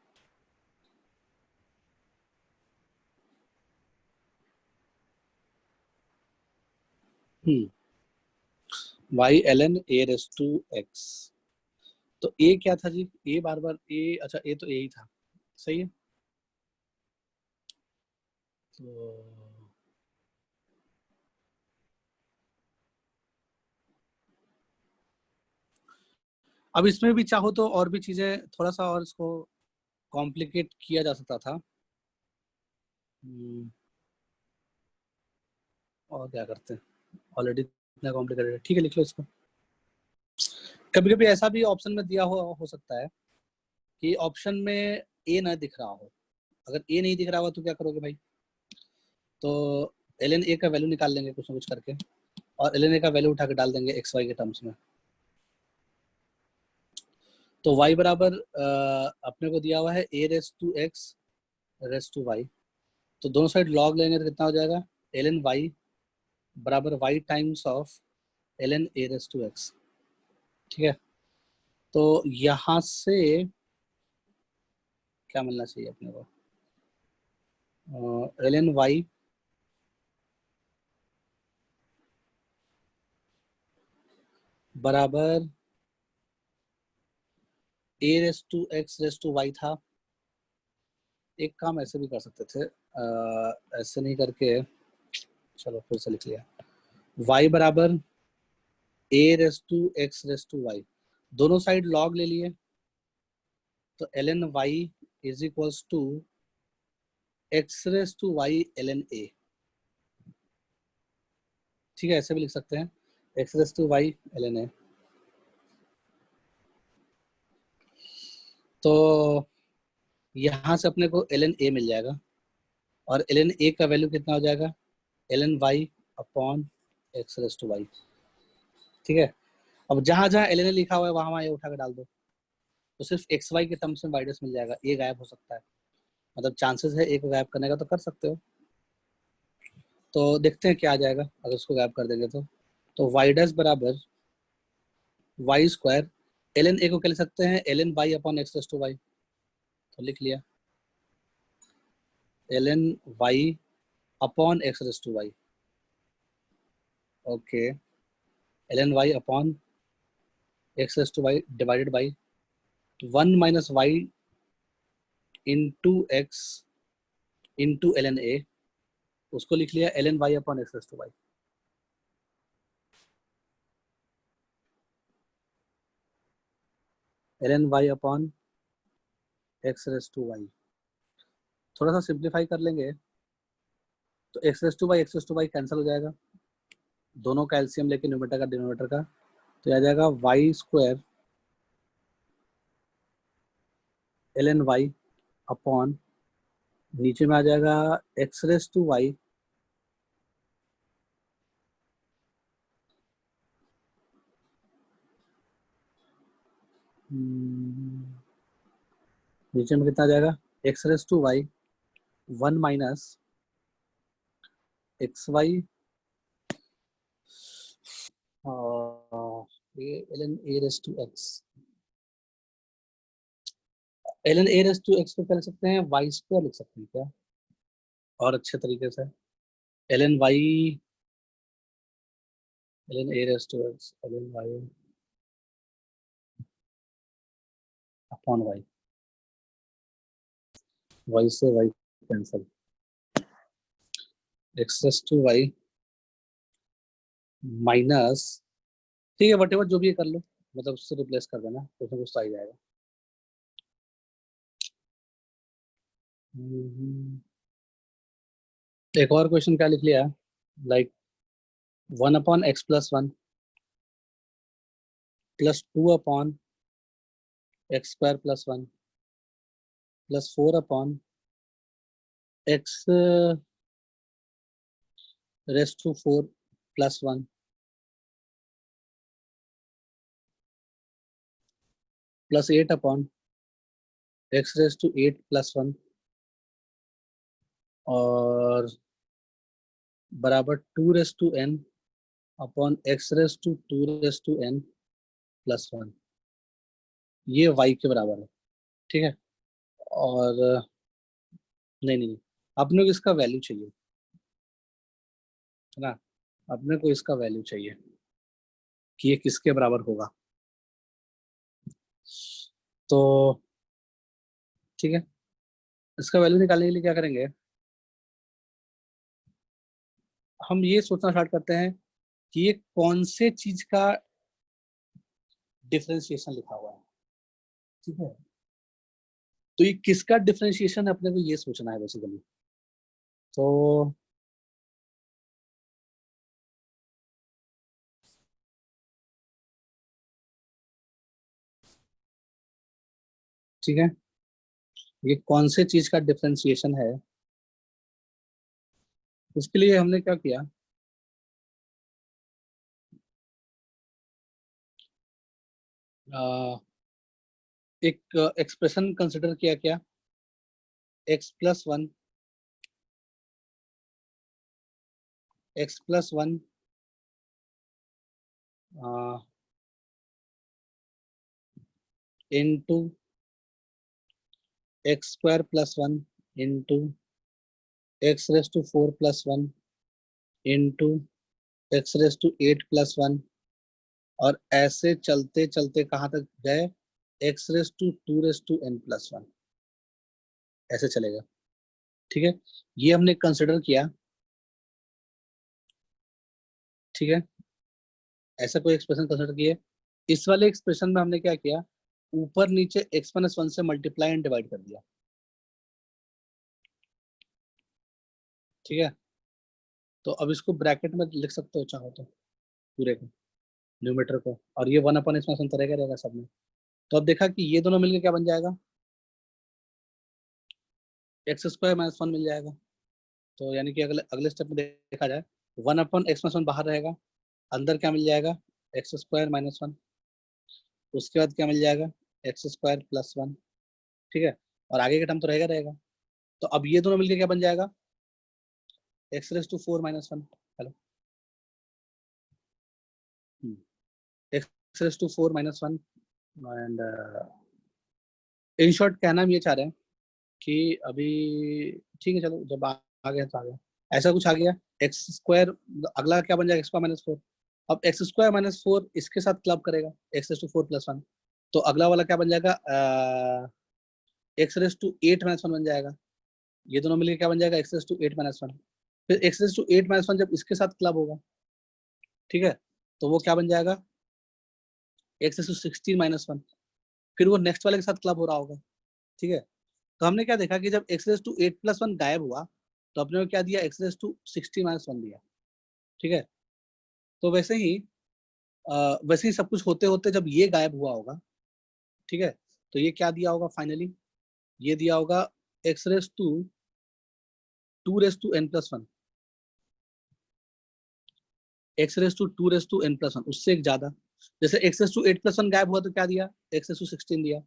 y ln a raise to X. तो a क्या था जी, a बार बार a, अच्छा a तो a ही था, सही है। तो अब इसमें भी चाहो तो और भी चीजें थोड़ा सा और इसको कॉम्प्लिकेट किया जा सकता था। और क्या करते हैं, ऑलरेडी इतना कॉम्प्लिकेटेड है, ठीक है लिख लो इसको। कभी कभी ऐसा भी ऑप्शन में दिया हो सकता है कि ऑप्शन में ए ना दिख रहा हो, अगर ए नहीं दिख रहा हो तो क्या करोगे भाई, तो ln a का वैल्यू निकाल लेंगे कुछ ना कुछ करके, और ln a का वैल्यू उठा के डाल देंगे एक्स वाई के टर्म्स में। तो y बराबर अपने को दिया हुआ है a raise to x raise to Y, तो दोनों साइड लॉग लेंगे तो कितना हो जाएगा, ln y बराबर y times of ln a raise to x. ठीक है, तो यहाँ से क्या मिलना चाहिए अपने को, ln y बराबर a raise to x raise to y था। एक काम ऐसे भी कर सकते थे, ऐसे नहीं करके, चलो फिर से लिख लिया, y बराबर a raise to x raise to y, दोनों साइड लॉग ले लिए, तो ln y is equals to x raise to y ln a। ठीक है, ऐसे भी लिख सकते हैं, x raise to y ln a। तो यहाँ से अपने को ln a मिल जाएगा, और ln a का वैल्यू कितना हो जाएगा, ln y upon x raise to y. ठीक है, अब जहां जहां ln a लिखा हुआ है वहां वहां ये उठा के डाल दो, तो सिर्फ एक्स वाई के टर्म्स में वाइडस मिल जाएगा, ए गायब हो सकता है, मतलब चांसेस है ए को गायब करने का, तो कर सकते हो। तो देखते हैं क्या आ जाएगा अगर उसको गायब कर देंगे तो वाइडस बराबर वाई स्क्वायर, ln a को क्या लिख सकते हैं, ln y upon x raise to Y, तो लिख लिया ln y upon x raise to y. Okay, ln y upon x raise to y divided by 1 minus y into x into ln a, उसको लिख लिया ln y upon x raise to y. ln y upon x raise to y, थोड़ा सा सिंप्लीफाई कर लेंगे तो x raise to y x raise to y cancel हो जाएगा, दोनों का एलसीएम लेके न्यूमरेटर का डिनोमिनेटर का, तो आ जाएगा y square ln y upon, नीचे में आ जाएगा एक्स रेस टू वाई नीचे में कितना आ जाएगा, x raise to y 1 minus x y, ये ln a raise to x, ln a raise to x को क्या लिख सकते हैं, वाई स्क्वायर लिख सकते हैं क्या, और अच्छे तरीके से, ln y ln a raised to x ln y upon y, y से y cancel, x raised to y minus, ठीक है वटेवर जो भी है कर लो, मतलब उससे रिप्लेस कर देना, कुछ ना कुछ तो आ ही जाएगा। एक और क्वेश्चन क्या लिख लिया, like 1/x+1 plus 2/x²+1 plus 4/x raised to 4+1 plus 8/x raised to 8+1 और बराबर 2n upon x raised to 2n+1, ये y के बराबर है, ठीक है। और नहीं नहीं नहीं, अपने को इसका वैल्यू चाहिए, है ना, अपने को इसका वैल्यू चाहिए कि ये किसके बराबर होगा। तो ठीक है, इसका वैल्यू निकालने के लिए क्या करेंगे, हम ये सोचना स्टार्ट करते हैं कि ये कौन से चीज का डिफरेंशिएशन लिखा हुआ है, ठीक है। तो ये किसका डिफरेंशिएशन है अपने को ये सोचना है बेसिकली। तो ठीक है, ये कौन से चीज का डिफरेंशिएशन है, उसके लिए हमने क्या किया, एक एक्सप्रेशन कंसिडर किया, क्या x+1 x+1 into x²+1 into x raise to 4+1 into x raise to 8+1 और ऐसे चलते चलते कहाँ तक गए, x रेस टू 2n+1, ऐसे चलेगा, ठीक है। ये हमने कंसिडर किया, ठीक है, ऐसा कोई एक्सप्रेशन कंसिडर किया। इस वाले एक्सप्रेशन में हमने क्या किया, ऊपर नीचे x-1 से मल्टीप्लाई एंड डिवाइड कर दिया, ठीक है। तो अब इसको ब्रैकेट में लिख सकते हो चाहो तो, पूरे को, न्यूमेटर को, और ये 1/x तो रहेगा रहेगा सब में। तो अब देखा कि ये दोनों मिलकर क्या बन जाएगा, x² - 1 मिल जाएगा। तो यानी कि अगले अगले स्टेप में देखा जाए 1/x+1 बाहर रहेगा, अंदर क्या मिल जाएगा, x² - 1, उसके बाद क्या मिल जाएगा, x²+1, ठीक है। और आगे का टर्म तो रहेगा रहेगा। तो अब ये दोनों मिलकर क्या बन जाएगा, x⁴ - 1, hello, x⁴ - 1 and in short कहना हम ये चाह रहे हैं कि अभी ठीक है, चलो जब आ गया तो आ गया, ऐसा कुछ आ गया, x², अगला क्या बन जाएगा, x²-4। अब x²-4 इसके साथ क्लब करेगा, x⁴ + 1, तो अगला वाला क्या बन जाएगा, x⁸ बन जाएगा। ये दोनों मिलकर क्या बन जाएगा, x⁸ फिर x⁸ जब इसके साथ क्लब होगा, ठीक है, तो वो क्या बन जाएगा, x⁻16-1, फिर वो नेक्स्ट वाले के साथ क्लब हो रहा होगा, ठीक है। तो हमने क्या देखा कि जब x⁸ गायब हुआ तो अपने को क्या दिया, x⁻16-1 दिया, ठीक है। तो वैसे ही सब कुछ होते होते जब ये गायब हुआ होगा, ठीक है, तो ये क्या दिया होगा फाइनली, ये दिया होगा x⁻2n+1, x⁻2n+1, उससे एक ज्यादा। जैसे x⁸ गायब हुआ तो क्या दिया, x⁻16 दिया,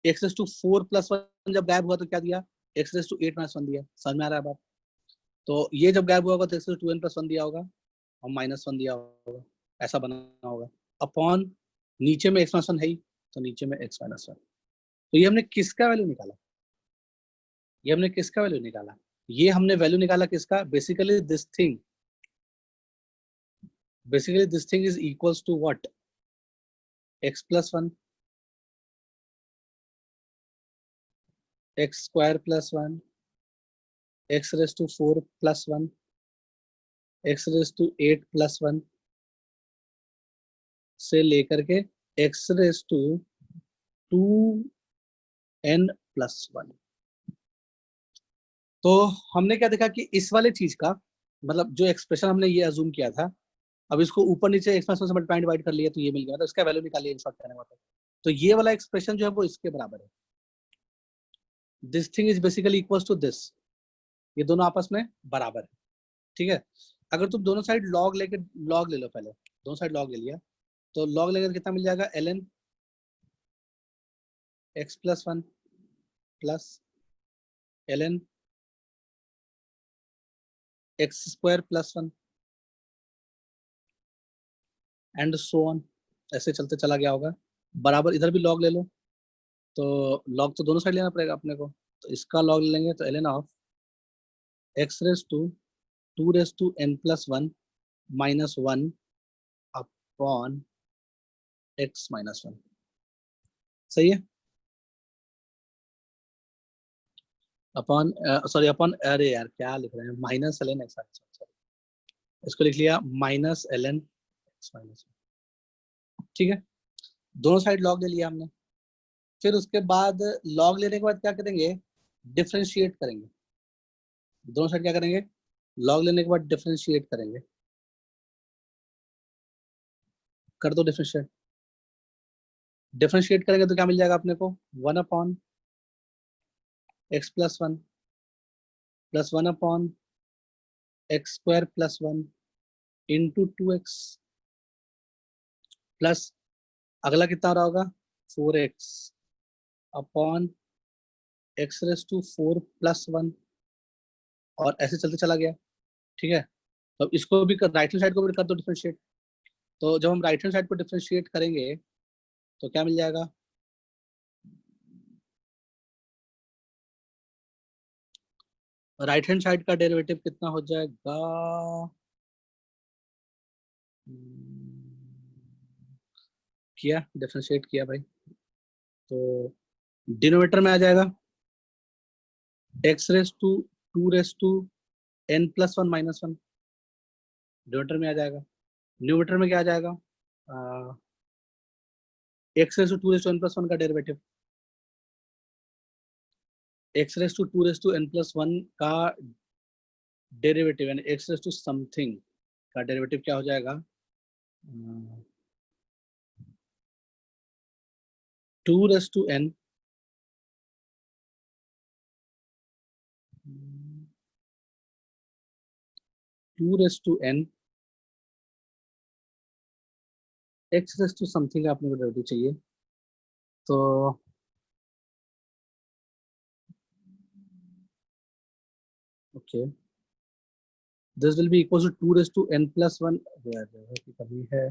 x⁴ + 1 जब गायब हुआ तो क्या दिया, x⁻8-1 दिया। समझ में आ रहा है बात। तो ये जब गायब हुआ होगा तो x⁻2n+1 दिया होगा और -1 दिया होगा, ऐसा बना होगा, अपॉन नीचे में x-1 है ही, तो नीचे में x-1। तो ये हमने किसका वैल्यू निकाला, ये हमने किसका वैल्यू निकाला, ये हमने वैल्यू निकाला किसका, basically this thing, basically this thing is equals to what, x plus 1, x square plus 1, x raised to 4 plus 1, x raised to 8 plus 1 से लेकर के x raised to 2n plus 1। तो हमने क्या देखा कि इस वाले चीज का मतलब जो एक्सप्रेशन हमने ये अज्यूम किया था, अब इसको ऊपर नीचे एक्सप्रेशन से मल्टीप्लाई डिवाइड कर लिया तो ये मिल गया, तो इसका वैल्यू निकालिए इन शॉर्ट करने का मतलब। तो ये वाला एक्सप्रेशन जो है वो इसके बराबर है, this thing is basically equals to this, ये दोनों आपस में बराबर है, ठीक है। अगर तुम दोनों साइड लॉग लेके, लॉग ले लो पहले, दोनों साइड लॉग ले लिया तो लॉग लेकर कितना मिल जाएगा, ln x plus 1 plus ln x square plus 1 and so on, ऐसे चलते चला गया होगा। बराबर इधर भी लॉग ले लो, तो लॉग तो दोनों साइड लेना पड़ेगा अपने को, तो इसका लॉग ले लेंगे तो ln of x raise to 2 raise to n plus 1 minus 1 upon x minus 1, सही है। अपॉन सॉरी अपॉन, अरे यार क्या लिख रहे हैं, माइनस ln x, इसको लिख लिया माइनस ln x माइनस 1, ठीक है। दोनों साइड लॉग ले लिया हमने, फिर उसके बाद लॉग लेने के बाद क्या करेंगे, डिफरेंशिएट करेंगे। दोनों साइड क्या करेंगे, लॉग लेने के बाद डिफरेंशिएट करेंगे, कर दो डिफरेंशिएट। डिफरेंशिएट करेंगे तो क्या मिल जाएगा अपने को, 1 upon x plus 1 plus 1 upon x square plus 1 into 2x plus अगला कितना रहा होगा 4x upon x raise to 4 plus 1, और ऐसे चलते चला गया, ठीक है। तो इसको भी राइट हैंड साइड को भी कर दो डिफरेंशिएट। तो जब हम राइट हैंड साइड को डिफरेंशिएट करेंगे तो क्या मिल जाएगा, राइट हैंड साइड का डेरिवेटिव कितना हो जाएगा, किया डिफरेंशिएट किया भाई, तो डिनोमिनेटर में आ जाएगा x raise to 2 raise to n plus 1 minus 1, denominator में आ जाएगा। न्यूमिनेटर में क्या आ जाएगा, x raise to 2 raise to n plus 1 का derivative, x raise to 2 raise to n plus 1 का डेरिवेटिव यानी x रेस टू समथिंग का डेरिवेटिव क्या हो जाएगा, 2 raise to n 2 raise to n x raise to something आपने को डेरिवेटिव चाहिए, तो okay this will be equal to 2 raise to n plus 1, कभी है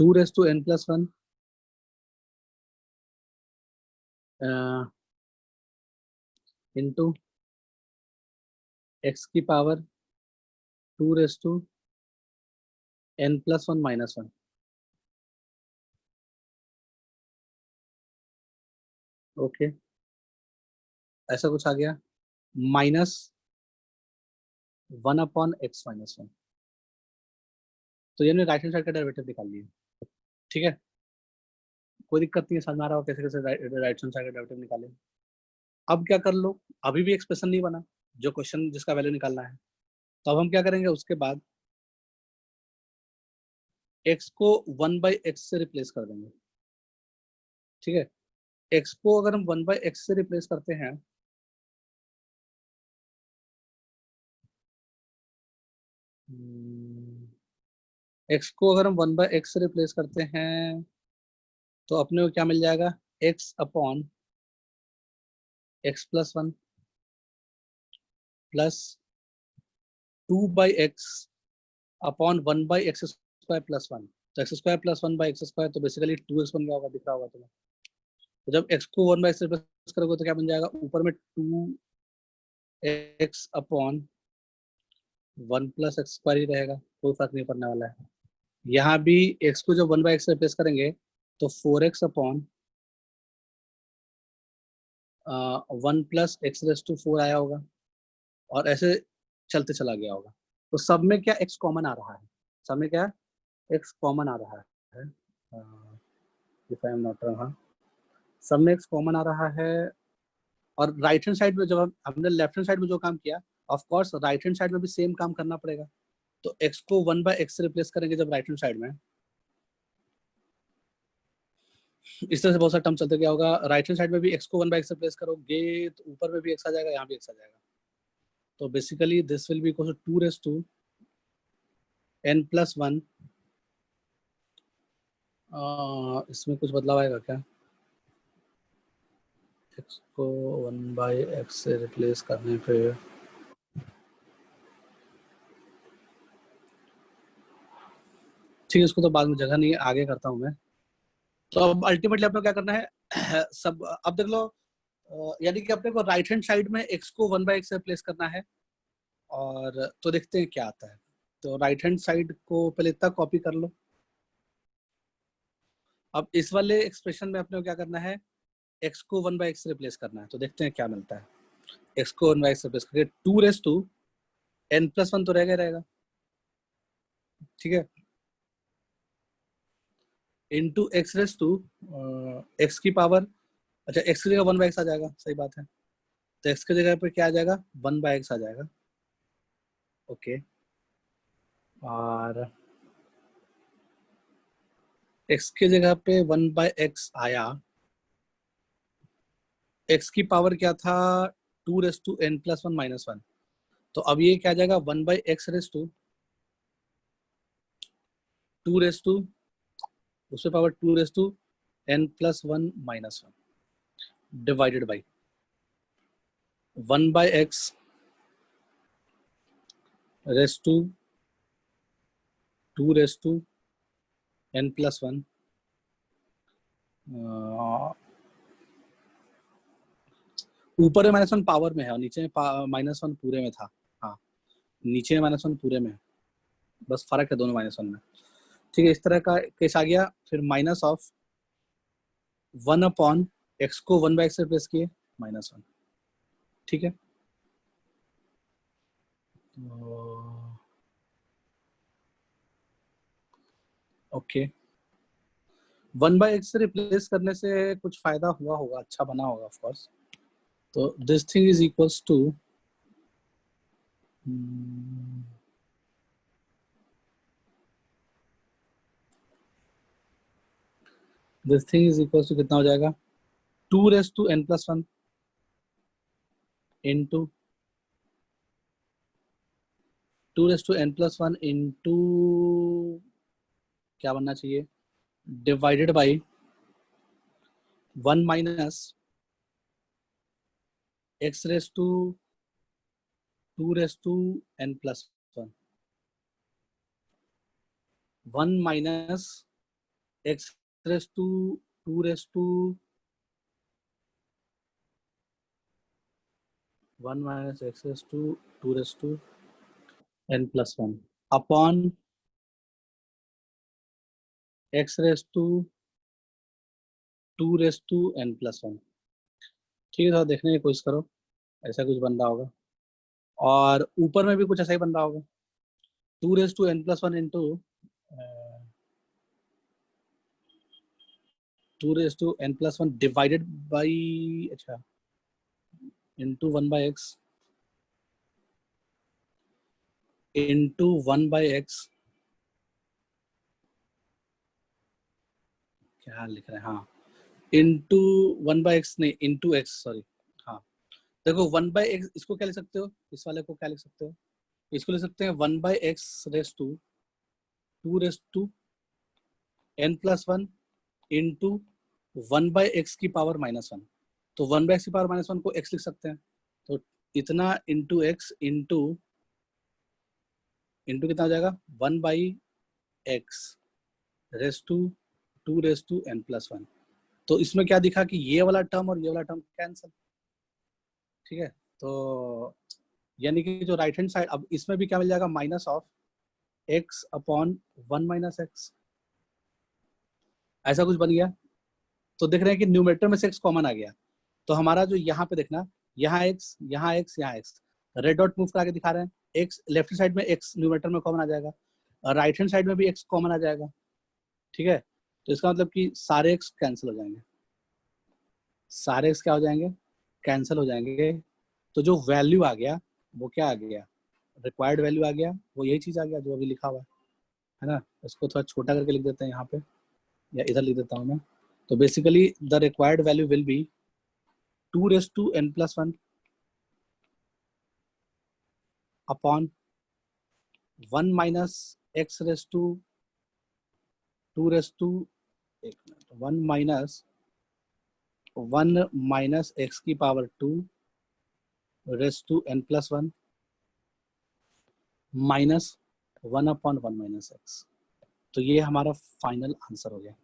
2 raise to n plus 1 into x की power 2 raise to n plus 1 minus 1, okay ऐसा कुछ आ गया, माइनस 1 अपॉन x माइनस 1। तो ये हमने राइट हैंड साइड का डेरिवेटिव निकाल लिया, ठीक है। कोई दिक्कत नहीं है, समझ आ रहा हो कैसे कैसे राइट हैंड साइड का डेरिवेटिव निकाले। अब क्या कर लो, अभी भी एक्सप्रेशन नहीं बना जो क्वेश्चन जिसका वैल्यू निकालना है, तो अब हम क्या करेंगे, उसके बाद x को 1/x से रिप्लेस कर देंगे, ठीक है। x को अगर हम 1/x से रिप्लेस करते हैं x को अगर हम 1/x से रिप्लेस करते हैं तो अपने को क्या मिल जाएगा, x upon x plus 1 plus 2/x upon 1/x square plus 1, तो x square plus 1/x square तो बेसिकली 2x बन गया होगा, दिख रहा होगा तुम्हें, तो जब x को 1 बाई एक्स रिप्लेस करोगे तो क्या बन जाएगा, ऊपर में 2x upon 1 plus x square ही रहेगा, कोई फर्क नहीं पड़ने वाला है। यहाँ भी x को जब 1 बाई एक्स रिप्लेस करेंगे तो 4x upon 1 plus x raise to 4 आया होगा और ऐसे चलते चला गया होगा। तो सब में क्या x कॉमन आ रहा है, सब में क्या x कॉमन आ रहा है, if I am not wrong, हाँ सब में x कॉमन आ रहा है। और राइट हैंड साइड में जब हमने लेफ्ट हैंड साइड में जो काम किया, of course right hand side में भी सेम काम करना पड़ेगा। तो x को 1 बाई एक्स से रिप्लेस करेंगे जब राइट हैंड साइड में, इस तरह से बहुत सारा टर्म चलते क्या होगा, राइट हैंड साइड में भी x को 1 बाई एक्स से रिप्लेस करोगे तो ऊपर में भी x आ जाएगा, यहाँ भी x आ जाएगा। तो basically this will be equal to 2 raise to n plus 1, इसमें कुछ बदलाव आएगा क्या, x को 1 बाई एक्स से रिप्लेस करने पे ठीक है, इसको तो बाद में जगह नहीं है, आगे करता हूँ मैं। तो अब अल्टीमेटली अपने क्या करना है सब, अब देख लो, यानी कि अपने को राइट हैंड साइड में x को 1 बाई एक्स से रिप्लेस करना है, और तो देखते हैं क्या आता है। तो राइट हैंड साइड को पहले इतना कॉपी कर लो। अब इस वाले एक्सप्रेशन में अपने को क्या करना है, x को 1 बाई एक्स से रिप्लेस करना है। तो देखते हैं क्या मिलता है, x को 1 बाई एक्स से रिप्लेस करके 2 रेस टू n प्लस 1 तो रहेगा, ठीक है, into x raise to x की पावर, अच्छा x की जगह 1 बाई एक्स आ जाएगा, सही बात है। तो x की जगह पे क्या आ जाएगा, 1 बाई एक्स आ जाएगा, ओके। और x की जगह पे 1 बाई एक्स आया, x की पावर क्या था, 2 raise to n plus 1 minus 1। तो अब ये क्या आ जाएगा, 1 by x raise to 2 raise to, उसमें power 2 raise to n plus 1 minus 1 divided by 1 by x raise to 2 raise to n plus 1, ऊपर में -1 पावर में है और नीचे में -1 पूरे में था, हाँ नीचे में -1 पूरे में है, बस फर्क है दोनों -1 में, ठीक है। इस तरह का केस आ गया। फिर माइनस ऑफ 1 अपॉन एक्स को 1 बाई एक्स से रिप्लेस किए -1, ठीक है। ओके, 1 बाई एक्स से रिप्लेस करने से कुछ फायदा हुआ होगा, अच्छा बना होगा ऑफ कोर्स। तो this thing is equals to, this thing is equals to कितना हो जाएगा, 2 raise to n plus 1 into 2 raise to n plus 1 into क्या बनना चाहिए, divided by 1 minus x raise to 2 raise to n plus 1, 1 minus x raise to 2 raise to 1 minus x raise to 2 raise to n plus 1 upon x raise to 2 raise to n plus 1, ठीक है। तो देखने की कोशिश करो, ऐसा कुछ बन रहा होगा, और ऊपर में भी कुछ ऐसा ही बन रहा होगा, 2 raise to n plus 1 into 2 raise to n plus 1 divided by, अच्छा into 1 by X into 1 by X, क्या लिख रहे हैं, हाँ इंटू 1 बाई एक्स नहीं इंटू एक्स, सॉरी, हाँ देखो 1 बाई एक्स, इसको क्या लिख सकते हो, इस वाले को क्या लिख सकते हो, इसको लिख सकते हैं 1 by x raise to 2 raise to n plus 1 into 1 by x की पावर -1। तो 1 बाई एक्स की पावर -1 को x लिख सकते हैं, तो इतना इंटू एक्स इंटू इंटू कितना हो जाएगा, 1 by x raise to 2 raise to n plus 1, तो इसमें क्या दिखा कि ये वाला टर्म और ये वाला टर्म कैंसिल, ठीक है। तो यानी कि जो राइट हैंड साइड, अब इसमें भी क्या मिल जाएगा, minus of x upon 1 minus x, ऐसा कुछ बन गया। तो देख रहे हैं कि न्यूमरेटर में से x कॉमन आ गया, तो हमारा जो यहाँ पे देखना, यहाँ x, यहाँ x, यहाँ x, रेड डॉट मूव करा के दिखा रहे हैं। x लेफ्ट साइड में x न्यूमरेटर में कॉमन आ जाएगा, और राइट हैंड साइड में भी x कॉमन आ जाएगा, ठीक है। तो इसका मतलब कि सारे x कैंसिल हो जाएंगे, सारे x क्या हो जाएंगे, कैंसिल हो जाएंगे। तो जो वैल्यू आ गया वो क्या आ गया, रिक्वायर्ड वैल्यू आ गया, वो यही चीज आ गया जो अभी लिखा हुआ है ना। इसको थोड़ा छोटा करके लिख देते हैं यहाँ पे, या इधर लिख देता हूँ मैं। तो basically the required value will be 2n+1 upon 1 minus x raise to 1 minus x की power 2 raise to n+1 minus 1 upon 1 minus x. तो ये हमारा फाइनल आंसर हो गया।